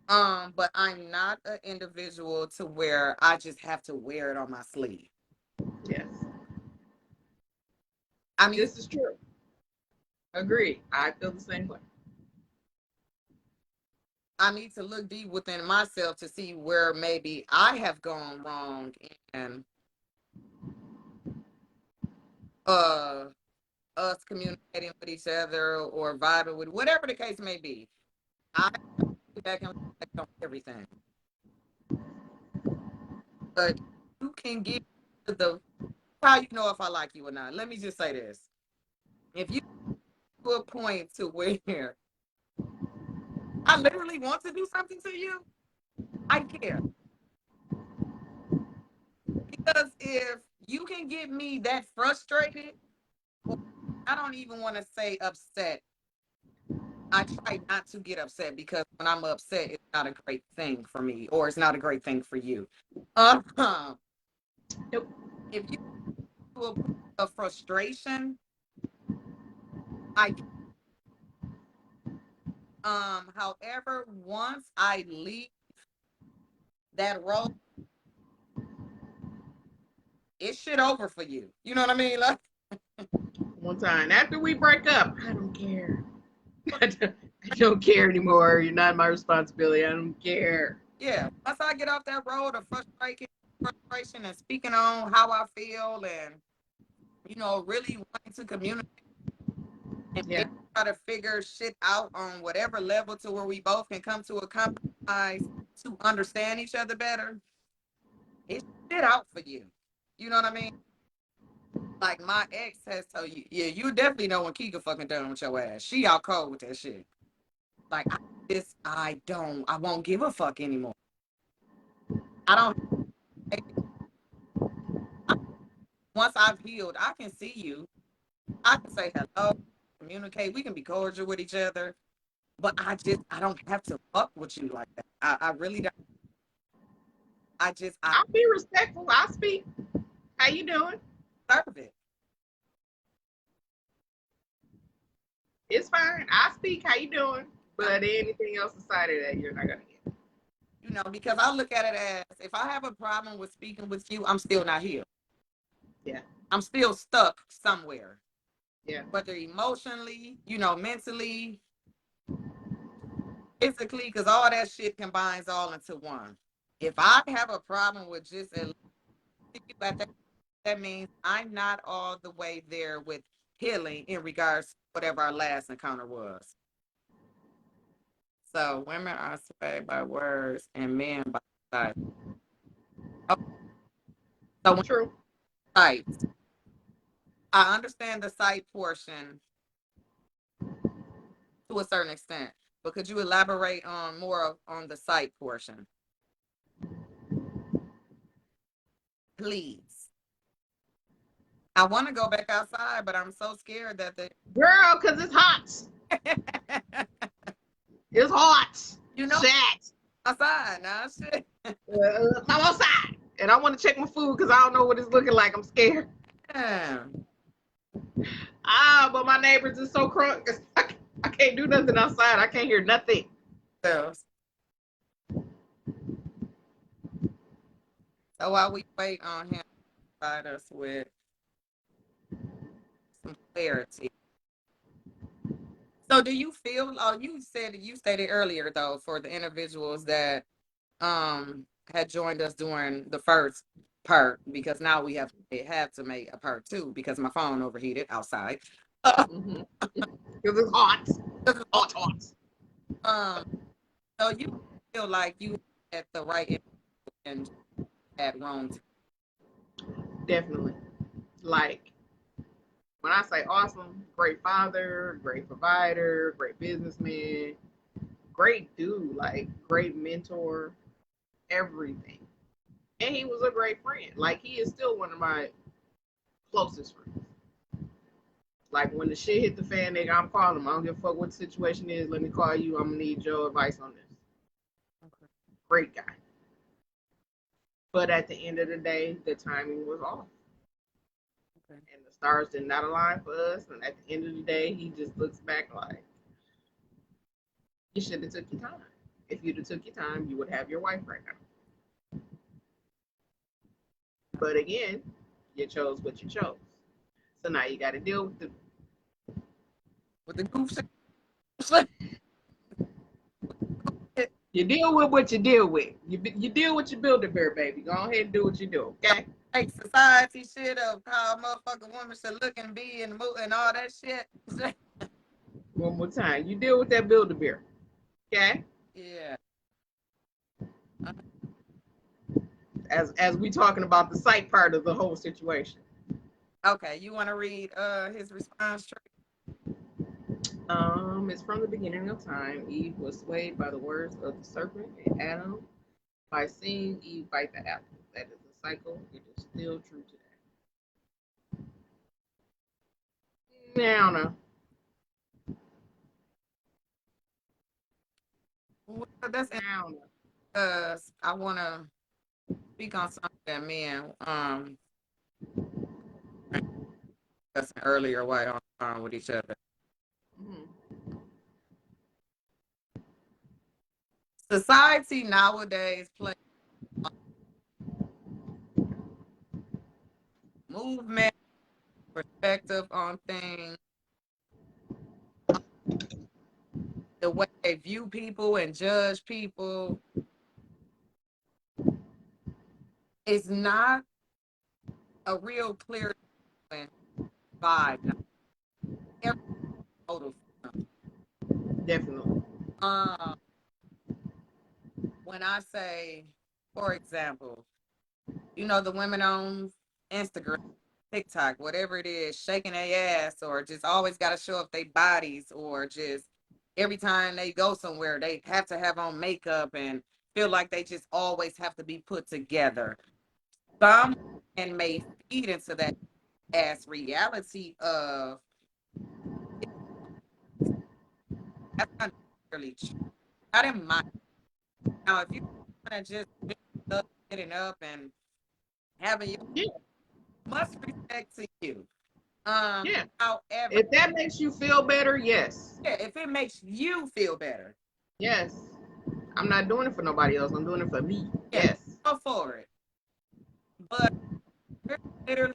But I'm not an individual to where I just have to wear it on my sleeve. Yes. I mean, This is true. Agree. I feel the same way. I need to look deep within myself to see where maybe I have gone wrong and us communicating with each other or vibing with whatever the case may be. I get back and reflect on everything. But you can get to the how you know if I like you or not. Let me just say this. If you to a point to where I literally want to do something to you, I care. Because if you can get me that frustrated, or I don't even want to say upset. I try not to get upset because when I'm upset, it's not a great thing for me, or it's not a great thing for you. Nope. If you do a point of frustration, I however, once I leave that role, it's shit over for you. You know what I mean? Like, One time after we break up, I don't care. I don't care anymore. You're not my responsibility. I don't care. yeah, once I get off that road of frustration and speaking on how I feel and, really wanting to communicate and Yeah. try to figure shit out on whatever level to where we both can come to a compromise to understand each other better, it's shit out for you. You know what I mean? Like my ex has told you, yeah, you definitely know when Keegan fucking done with your ass. She out cold with that shit. Like I won't give a fuck anymore. I don't. Once I've healed, I can see you. I can say hello, communicate. We can be cordial with each other, but I don't have to fuck with you like that. I really don't. I I'll be respectful. I'll speak. How you doing? deserve it. It's fine. I speak. How you doing? But anything else aside of that, you're not gonna get. Because I look at it as if I have a problem with speaking with you, I'm still not healed. Yeah. I'm still stuck somewhere. Yeah. Whether emotionally, mentally, physically, because all that shit combines all into one. If I have a problem with just at that means I'm not all the way there with healing in regards to whatever our last encounter was. So women are swayed by words and men by sight. Okay. So when True. sight, I understand the sight portion to a certain extent, but could you elaborate on more on the sight portion, please? I want to go back outside, but I'm so scared that the Girl, cause it's hot. It's hot. Shit. outside now. Shit. Come outside. And I want to check my food because I don't know what it's looking like. I'm scared. Damn. But my neighbors is so crunk. I can't do nothing outside. I can't hear nothing. So while we wait on him, provide us with some clarity. So do you feel, oh, you stated earlier though, for the individuals that had joined us during the first part, because now we have to make a part two because my phone overheated outside. Because it's hot. Hot. So you feel like you at the right and at wrong time. Definitely. Like, when I say awesome, great father, great provider, great businessman, great dude, like great mentor, everything. And he was a great friend. Like, he is still one of my closest friends. Like, when the shit hit the fan, nigga, I'm calling him. I don't give a fuck what the situation is. Let me call you. I'm gonna need your advice on this. Okay. Great guy. But at the end of the day, the timing was off. Okay. And the stars did not align for us. And at the end of the day, he just looks back like, you should have took your time. If you'd have took your time, you would have your wife right now. But again, you chose what you chose. So now you got to deal with the goof. You deal with what you deal with. You deal with your Build-A-Bear, baby. Go ahead and do what you do, okay? Like society shit of how a motherfucking woman should look and be and move and all that shit. One more time. You deal with that Build-A-Bear, okay? Yeah. As we talking about the psych part of the whole situation. Okay, you want to read his response? It's from the beginning of time. Eve was swayed by the words of the serpent, and Adam by seeing Eve bite the apple. That is a cycle. It is still true today. Now. Well, that's because I want to speak on something that men discussing earlier while on with each other. Society nowadays plays movement, perspective on things, the way they view people and judge people. It's not a real clear vibe. Definitely. When I say, for example, you know, the women on Instagram, TikTok, whatever it is, shaking their ass or just always got to show up their bodies, or just every time they go somewhere, they have to have on makeup and feel like they just always have to be put together. Some men may feed into that as reality of that's not really true. Not in my now, if you want to just getting up and having your much respect to you. Yeah. However, if that makes you feel better, yes. Yeah, if it makes you feel better. Yes. I'm not doing it for nobody else. I'm doing it for me. Yeah, yes. Go for it. But we're literally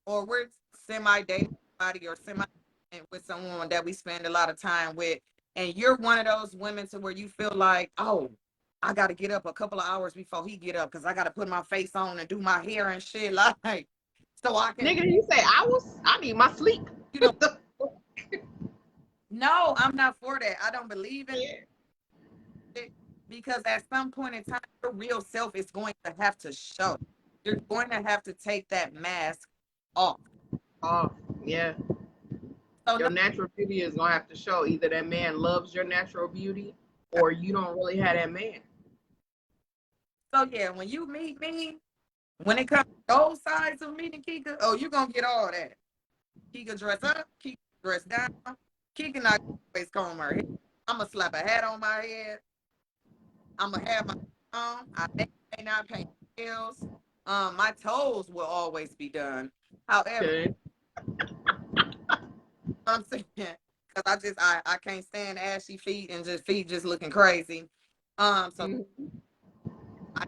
or we're semi-dating somebody or semi with someone that we spend a lot of time with, and you're one of those women to where you feel like, oh, I got to get up a couple of hours before he get up because I got to put my face on and do my hair and shit, like, so I can. Nigga, you say I need my sleep. You know, no, I'm not for that. I don't believe in it because at some point in time, your real self is going to have to show. You're going to have to take that mask off. Yeah. So your natural beauty is gonna have to show. Either that man loves your natural beauty, or you don't really have that man. So yeah, when you meet me, when it comes to those sides of me and Kika, oh, you're gonna get all that. Kika dress up, Kika dress down, Kika not always comb her hair. I'm gonna slap a hat on my head. I'm gonna have my on. I may not paint nails. My toes will always be done. However, I'm saying because I can't stand ashy feet and just feet just looking crazy. So I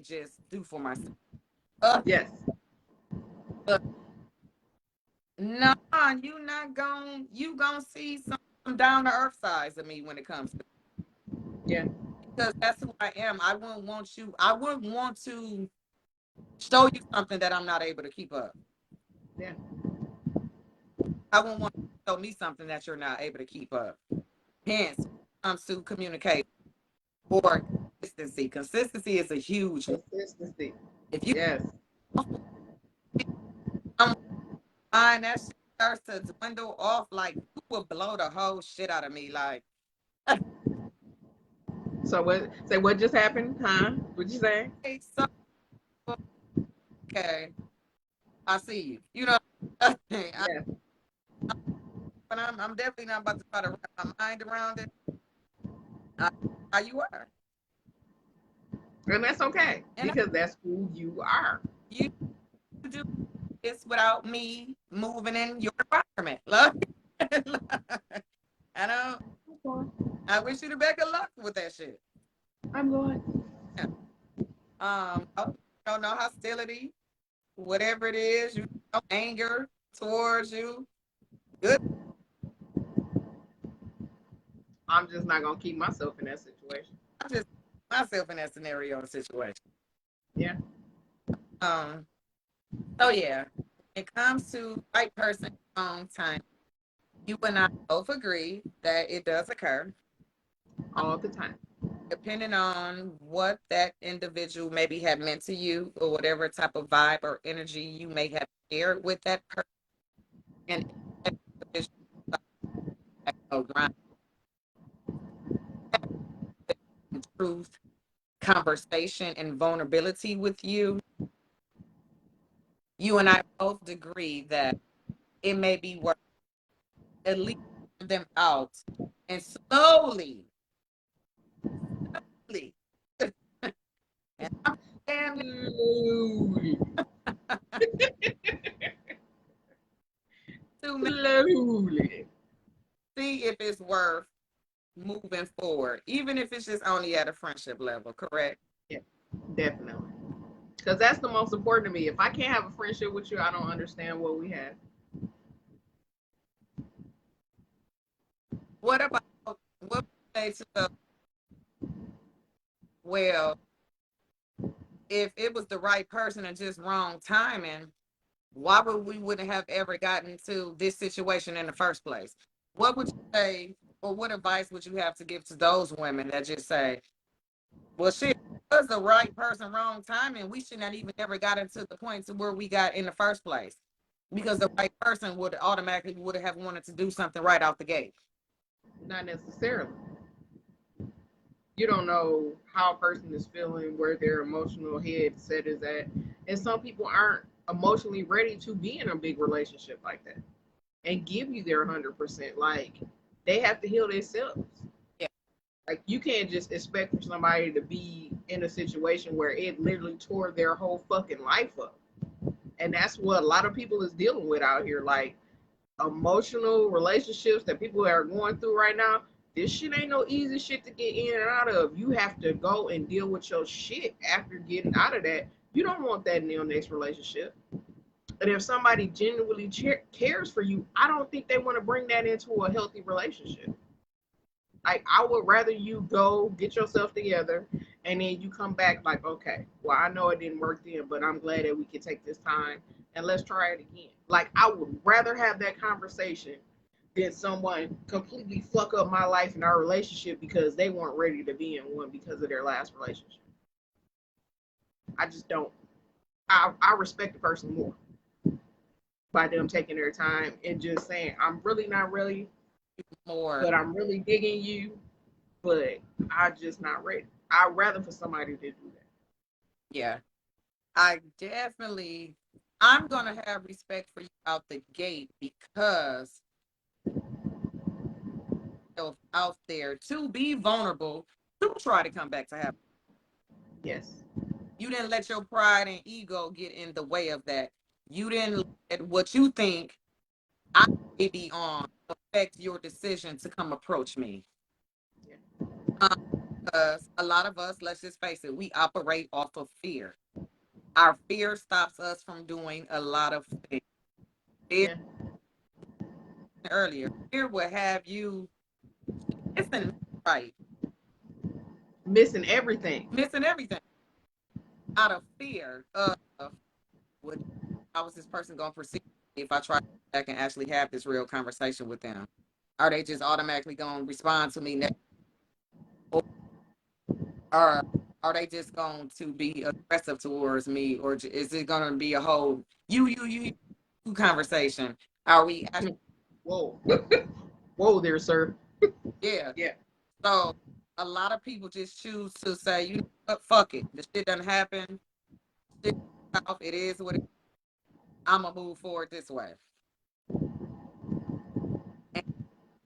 just do for myself. Yes. No, you gonna see some down to earth sides of me when it comes to, Yeah. because that's who I am. I wouldn't want to show you something that I'm not able to keep up. Yeah. I wouldn't want to show me something that you're not able to keep up. Hence, when it comes to communicate or consistency. Consistency is a huge one. Consistency. If you Yes. find that shit starts to dwindle off, like you will blow the whole shit out of me. Like, So what? Say what just happened? Huh? What'd you say? hey, so okay, I see you. You know, Yeah. but I'm definitely not about to try to wrap my mind around it. I, how you are, And that's okay and because that's who you are. you do this without me moving in your environment. Look, I don't. I wish you the best of luck with that shit. I'm going. Yeah. Oh, no hostility, whatever it is, no anger towards you. Good. I'm just not gonna keep myself in that situation. I just myself in that scenario and situation. Yeah. Um. So yeah, when it comes to right person, wrong time. You and I both agree that it does occur, All the time. depending on what that individual maybe have meant to you or whatever type of vibe or energy you may have shared with that person. And that individual, grind truth, conversation, and vulnerability with you, you and I both agree that it may be worth at least them out and slowly, and I'm damn Slowly. to Slowly. see if it's worth moving forward, even if it's just only at a friendship level, correct? Yeah, definitely. Because that's the most important to me. If I can't have a friendship with you, I don't understand what we have. What about what we say to the, well, if it was the right person and just wrong timing, why would we wouldn't have ever gotten to this situation in the first place? What would you say, or what advice would you have to give to those women that just say, well, shit, it was the right person, wrong timing. We should not even ever got into the point to where we got in the first place because the right person would automatically would have wanted to do something right out the gate. Not necessarily. You don't know how a person is feeling, where their emotional head set is at. And some people aren't emotionally ready to be in a big relationship like that and give you their 100%. Like, they have to heal themselves. Yeah. Like, you can't just expect for somebody to be in a situation where it literally tore their whole fucking life up. And that's what a lot of people is dealing with out here. Like, emotional relationships that people are going through right now, this shit ain't no easy shit to get in and out of. You have to go and deal with your shit after getting out of that. You don't want that in your next relationship. And if somebody genuinely cares for you, I don't think they want to bring that into a healthy relationship. Like, I would rather you go get yourself together and then you come back like, okay, well, I know it didn't work then, but I'm glad that we could take this time and let's try it again. Like, I would rather have that conversation than someone completely fuck up my life and our relationship because they weren't ready to be in one because of their last relationship. I just don't. I respect the person more by them taking their time and just saying, I'm really not ready, More, but I'm really digging you, but I'm just not ready. I'd rather for somebody to do that. yeah. I definitely, I'm gonna have respect for you out the gate because out there to be vulnerable to try to come back to happen. Yes. You didn't let your pride and ego get in the way of that. You didn't let what you think I may be on affect your decision to come approach me. Yeah. Because a lot of us, let's just face it, we operate off of fear. Our fear stops us from doing a lot of things. Yeah. Earlier, fear will have you missing right, Missing everything. missing everything out of fear of what, how is this person going to perceive me if I try to go back and actually have this real conversation with them? Are they just automatically going to respond to me next, or are they just going to be aggressive towards me, or is it going to be a whole you conversation? Are we actually, Whoa. Whoa there, sir. yeah. Yeah. So a lot of people just choose to say, you know what, fuck it. The shit doesn't happen. Shit, it is what it is. I'm gonna move forward this way.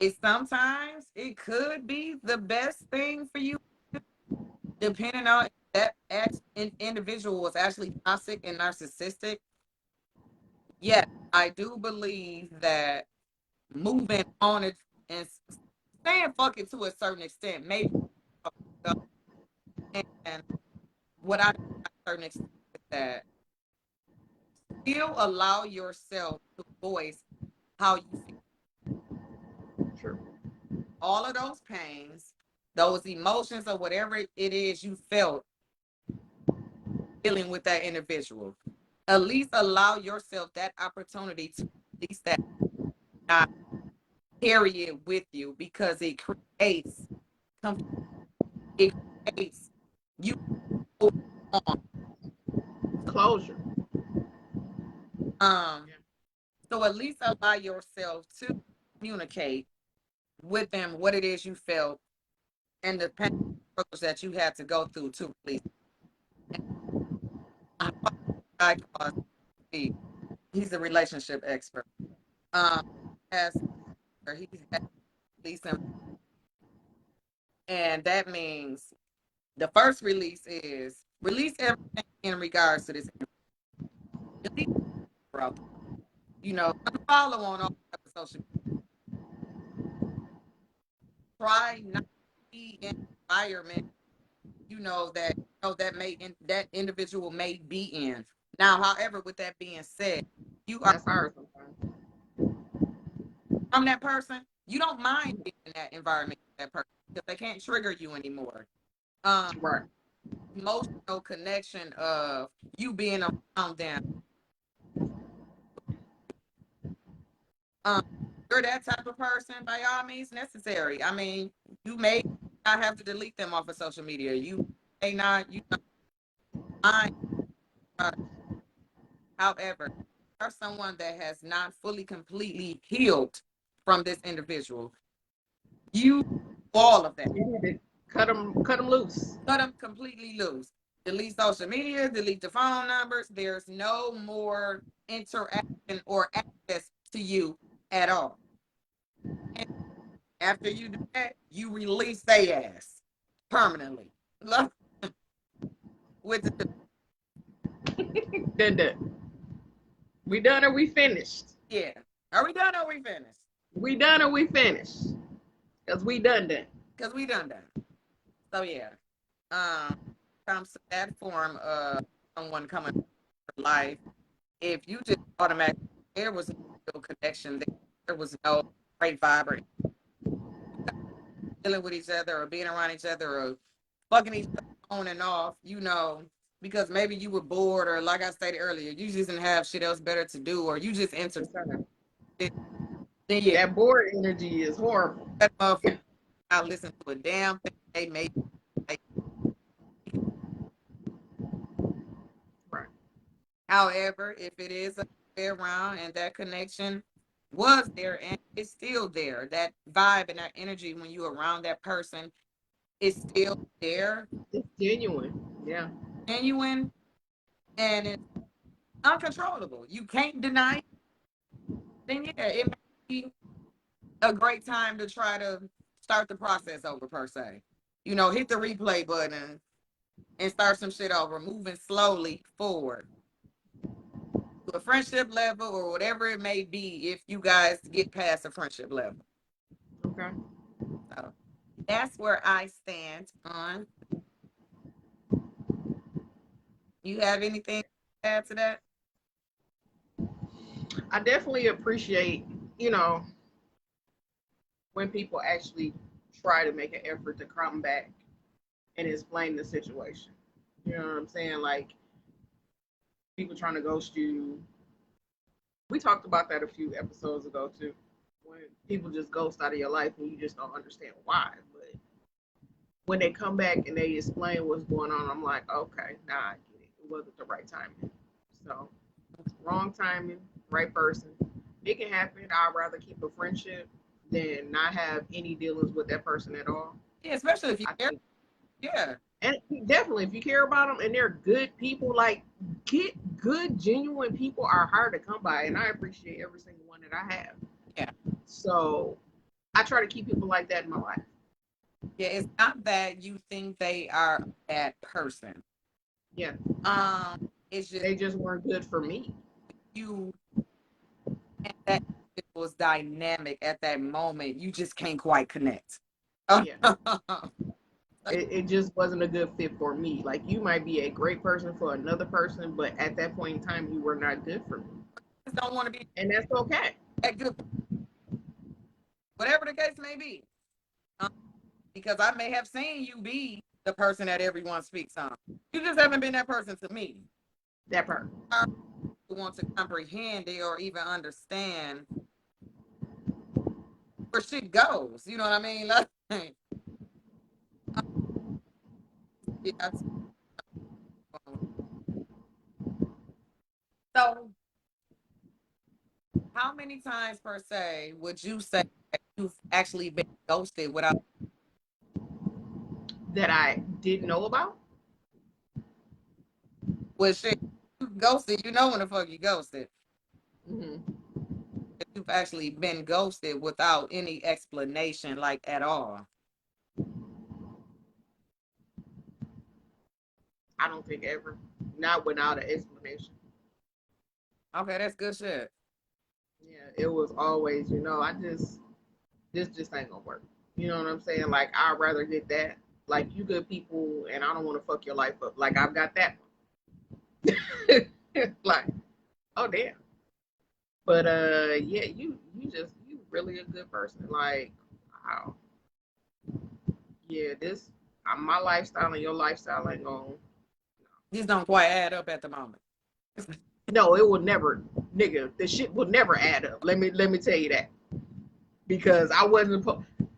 And sometimes it could be the best thing for you, depending on if that individual was actually toxic and narcissistic. Yes, I do believe that moving on it and saying fuck it to a certain extent, maybe. And what I do to a certain extent is that still allow yourself to voice how you feel. Sure. All of those pains, those emotions, or whatever it is you felt dealing with that individual. At least allow yourself that opportunity to release that, not carry it with you, because it creates it creates you on. Closure. Yeah. So at least allow yourself to communicate with them what it is you felt and the pain that you had to go through to release. And I call Steve. He's a relationship expert. Um, as he's releasing, and that means the first release is release everything in regards to this. Delete, bro. You know, unfollow on all social. Try not to be in an environment that that that individual may be in. Now, however, with that being said, you are That's hard sometimes. from that person. You don't mind being in that environment with that person because they can't trigger you anymore. Um, Right. Emotional connection of you being around them. Um, you're that type of person, by all means necessary. I mean, you may not have to delete them off of social media. You may not, mind. However, are someone that has not fully, completely healed from this individual, you all of that. You need to cut them loose. Cut them completely loose. Delete social media, delete the phone numbers. There's no more interaction or access to you at all. And after you do that, you release their ass permanently. With the, Done. We done or we finished? yeah. Are we done or we finished? We done or we finished? Because we done. Because we done. So yeah. Comes to that form of someone coming to life, if you just automatically, there was no connection, there was no great vibe or dealing with each other or being around each other or fucking each other on and off, because maybe you were bored, or like I stated earlier, you just didn't have shit else better to do, or you just entered it. Then yeah, That bored energy is horrible. that motherfucker not listen to a damn thing they made. Right. However, if it is a way around and that connection was there and it's still there, that vibe and that energy when you're around that person is still there, It's genuine. Yeah. genuine, and it's uncontrollable. You can't deny it. Then yeah, it may be a great time to try to start the process over per se. Hit the replay button and start some shit over, moving slowly forward to a friendship level or whatever it may be if you guys get past a friendship level. Okay. So that's where I stand on. You have anything add to that? I definitely appreciate, you know, when people actually try to make an effort to come back and explain the situation. You know what I'm saying? Like people trying to ghost you. We talked about that a few episodes ago too. When people just ghost out of your life and you just don't understand why. But when they come back and they explain what's going on, I'm like, okay, nah, I get it. It wasn't the right timing. So wrong timing, right person. It can happen. I'd rather keep a friendship than not have any dealings with that person at all. Yeah, especially if you I care. think, Yeah. and definitely if you care about them and they're good people, like get good, genuine people are hard to come by, and I appreciate every single one that I have. Yeah. So I try to keep people like that in my life. Yeah, it's not that you think they are a bad person. Yeah, It's just they just weren't good for me. you and that was dynamic at that moment. You just can't quite connect. Yeah, it just wasn't a good fit for me. Like you might be a great person for another person, but at that point in time, you were not good for me, Just don't want to be and that's okay. that good, whatever the case may be. Because I may have seen you be the person that everyone speaks on. You just haven't been that person to me. That part. I want to comprehend it or even understand where shit goes. You know what I mean? Like, yeah. So, how many times per se would you say that you've actually been ghosted without? That I didn't know about. Well, shit, you ghosted. You know when the fuck you ghosted. Mm-hmm. If you've actually been ghosted without any explanation, like at all. I don't think ever. Not without an explanation. Okay, that's good shit. Yeah, it was always, I just this just ain't gonna work. You know what I'm saying? Like I'd rather get that. Like you good people, and I don't want to fuck your life up. Like I've got that one. Like, oh damn. But yeah, you really a good person. Like, wow. Yeah, this my lifestyle and your lifestyle ain't going. These don't quite add up at the moment. No, it will never, nigga. The shit will never add up. Let me tell you that because I wasn't.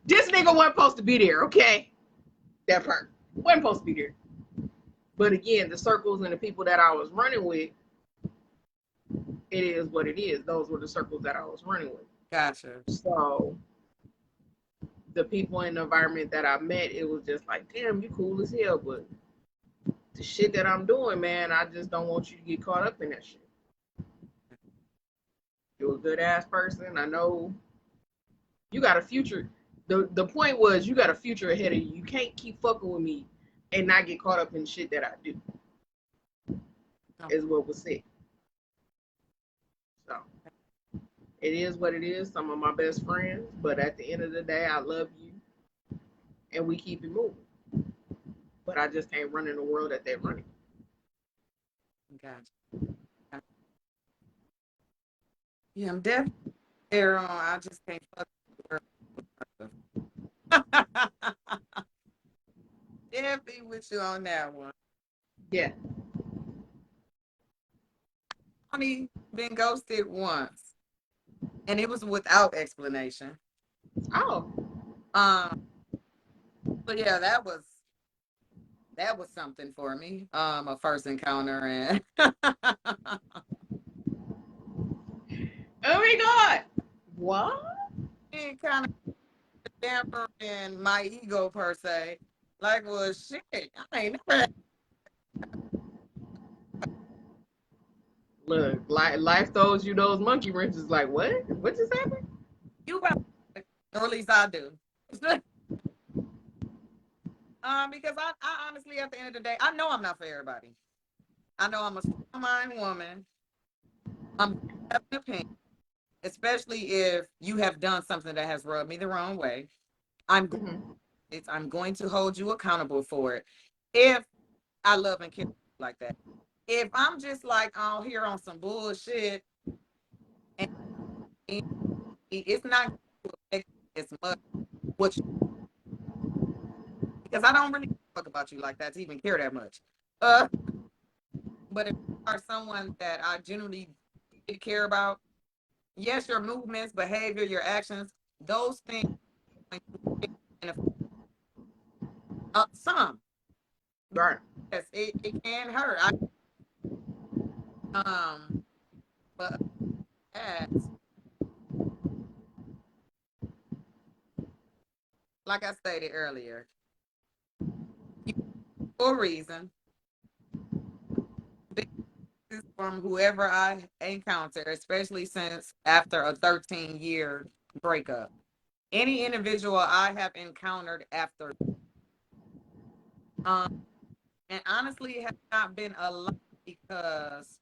This nigga wasn't supposed to be there. Okay, that part wasn't supposed to be there. But again, the circles and the people that I was running with, it is what it is. Those were the circles that I was running with. Gotcha. So the people in the environment that I met, it was just like, damn, you cool as hell, but the shit that I'm doing, man, I just don't want you to get caught up in that shit. You're a good ass person. I know you got a future. The point was you got a future ahead of you. You can't keep fucking with me and not get caught up in shit that I do. Is what was said. So it is what it is. Some of my best friends, but at the end of the day, I love you, and we keep it moving. But I just can't run in the world that they're running. Gotcha. Yeah, I'm definitely there on. I just can't fuck with her. Definitely with you on that one. Yeah. Only been ghosted once, and it was without explanation. Oh. Um, but yeah, that was something for me. A first encounter, and Oh my god. What? it kind of dampened my ego per se. Like, well, shit, I ain't never. Look, life throws you those monkey wrenches. Like what? What just happened? You about, or at least I do. Because I honestly, at the end of the day, I know I'm not for everybody. I know I'm a strong-minded woman. I'm have an opinion, especially if you have done something that has rubbed me the wrong way. I'm Mm-hmm. I'm going to hold you accountable for it if I love and care like that. if I'm just like on here on some bullshit, and it's not going to affect me as much what you, because I don't really fuck about you like that to even care that much. Uh, but if you are someone that I genuinely care about, yes, your movements, behavior, your actions, those things, some, Right. yes, it can hurt. But as like I stated earlier, for a reason, this is from whoever I encounter, especially since after a 13-year breakup. Any individual I have encountered after, um, and honestly, it has not been a lot because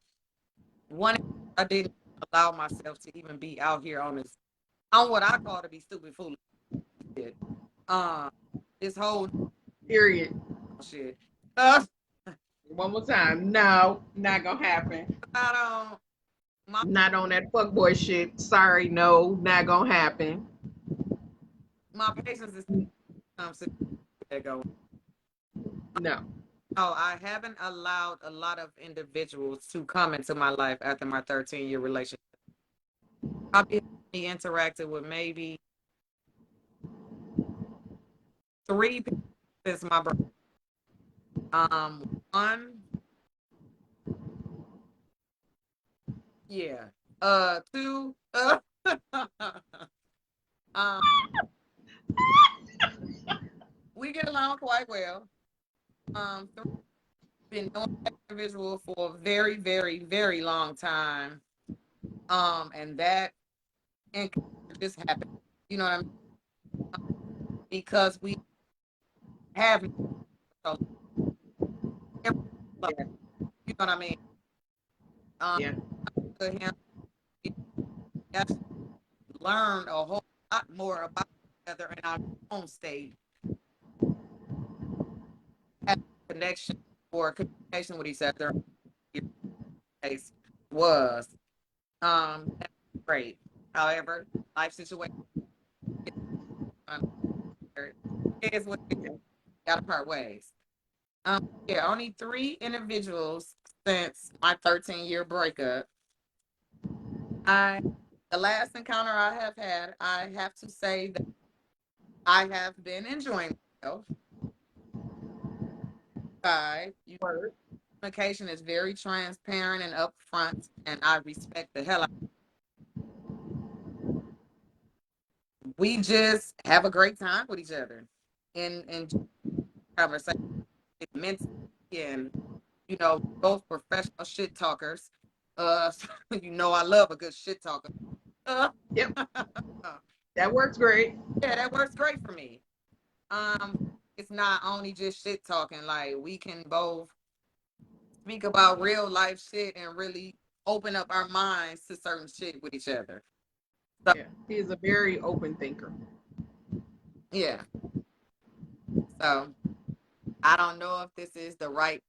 one, I didn't allow myself to even be out here on this, on what I call to be stupid foolish shit. Um, this whole Period. shit. One more time. No, not gonna happen. I don't. My Not on that fuckboy shit. Sorry, no, not gonna happen. my patience is go. No. Oh, I haven't allowed a lot of individuals to come into my life after my 13-year relationship. I've been interacted with maybe 3 people since my birth. One, yeah. Two, um, we get along quite well. Three, been knowing that individual for a very, very, very long time. And that encounter just happened. You know what I mean? Because we have, so, you know Yeah. what I mean? Um, Yeah. to him, we actually learned a whole lot more about each other in our own state, had a connection or communication with each other. Case was great. However, life situation is what it is. Got to part ways. Yeah, only 3 individuals since my 13-year breakup. I the last encounter I have had, I have to say that I have been enjoying myself. Word. Communication is very transparent and upfront, and I respect the hell out. We just have a great time with each other and conversation mentally, and both professional shit talkers. I love a good shit talker. Uh, Yep. That works great. yeah, that works great for me. Um, it's not only just shit talking. Like we can both speak about real life shit and really open up our minds to certain shit with each other. So Yeah. He is a very open thinker. yeah. So I don't know if this is the right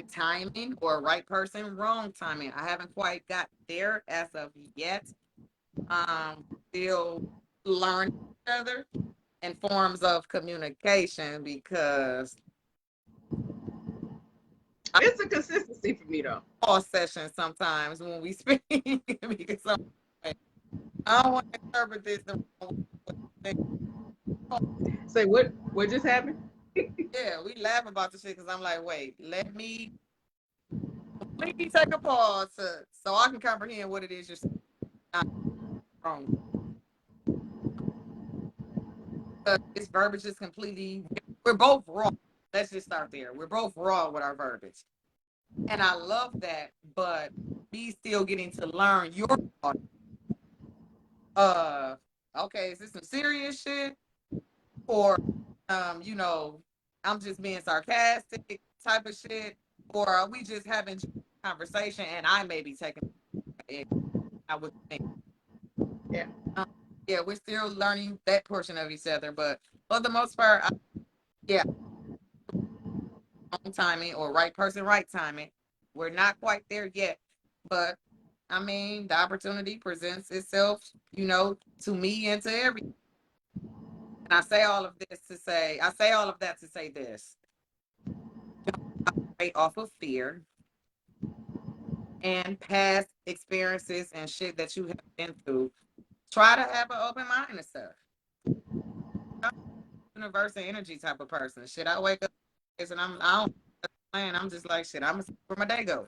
timing or right person, wrong timing. I haven't quite got there as of yet. Still learning each other and forms of communication because I It's a consistency for me though. pause sessions sometimes when we speak because I don't want to interpret this the wrong way. Say what just happened? Yeah, we laugh about the shit because I'm like, wait, let me completely take a pause so I can comprehend what it is you're saying. Not wrong. This verbiage is completely, we're both wrong. Let's just start there. We're both wrong with our verbiage. And I love that, but me still getting to learn your thought. Uh, okay, is this some serious shit? Or, I'm just being sarcastic type of shit? Or are we just having conversation and I may be taking it? I would think. Yeah. Um, yeah, we're still learning that portion of each other, but for the most part, yeah, wrong timing or right person, right timing. We're not quite there yet, but I mean, the opportunity presents itself, to me and to every. And I say all of that to say this: right off of fear and past experiences and shit that you have been through. Try to have an open mind and stuff. I'm a universal energy type of person. Shit, I wake up and I don't plan. I'm just like shit. I'm gonna see where my day goes.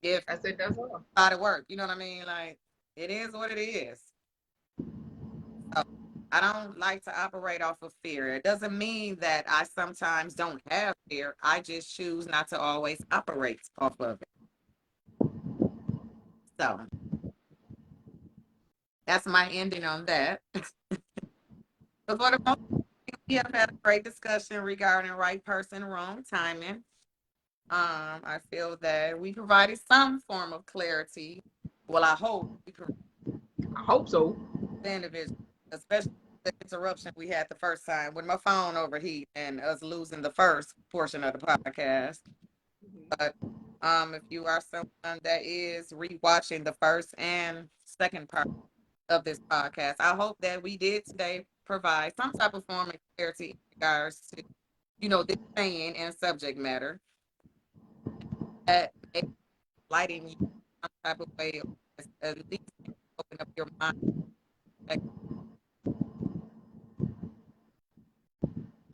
If I said that's all. I to work, you know what I mean? Like it is what it is. So I don't like to operate off of fear. It doesn't mean that I sometimes don't have fear. I just choose not to always operate off of it. So that's my ending on that. But for the most part, we have had a great discussion regarding right person, wrong timing. I feel that we provided some form of clarity. Well, I hope we provided I hope so. the individual, especially the interruption we had the first time with my phone overheat and us losing the first portion of the podcast. But if you are someone that is rewatching the first and second part of this podcast, I hope that we did today provide some type of form of clarity in regards to, this saying and subject matter that may lighting you some type of way, or at least open up your mind.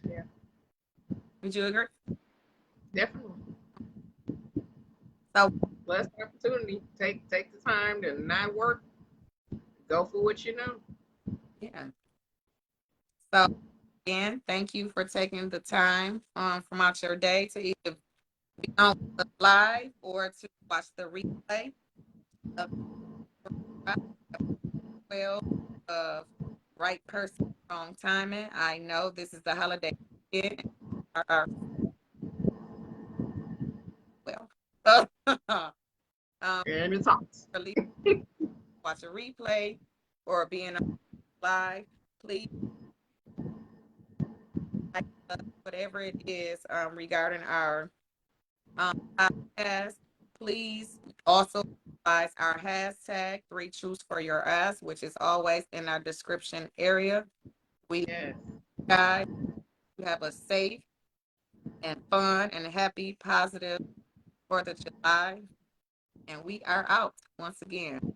Yeah, Would you agree? definitely. So Blessed opportunity. Take the time to not work. Go for what you know. yeah. So again, thank you for taking the time from out your day to either be on the live or to watch the replay of 12 of right person, wrong timing. I know this is the holiday weekend. Well, so, And it's hot. really watch a replay or being live, please like whatever it is regarding our podcast. Please also utilize our hashtag 3 Truths for Your Ass, which is always in our description area. We Yes. guys have a safe and fun and happy, positive 4th of July. And we are out once again.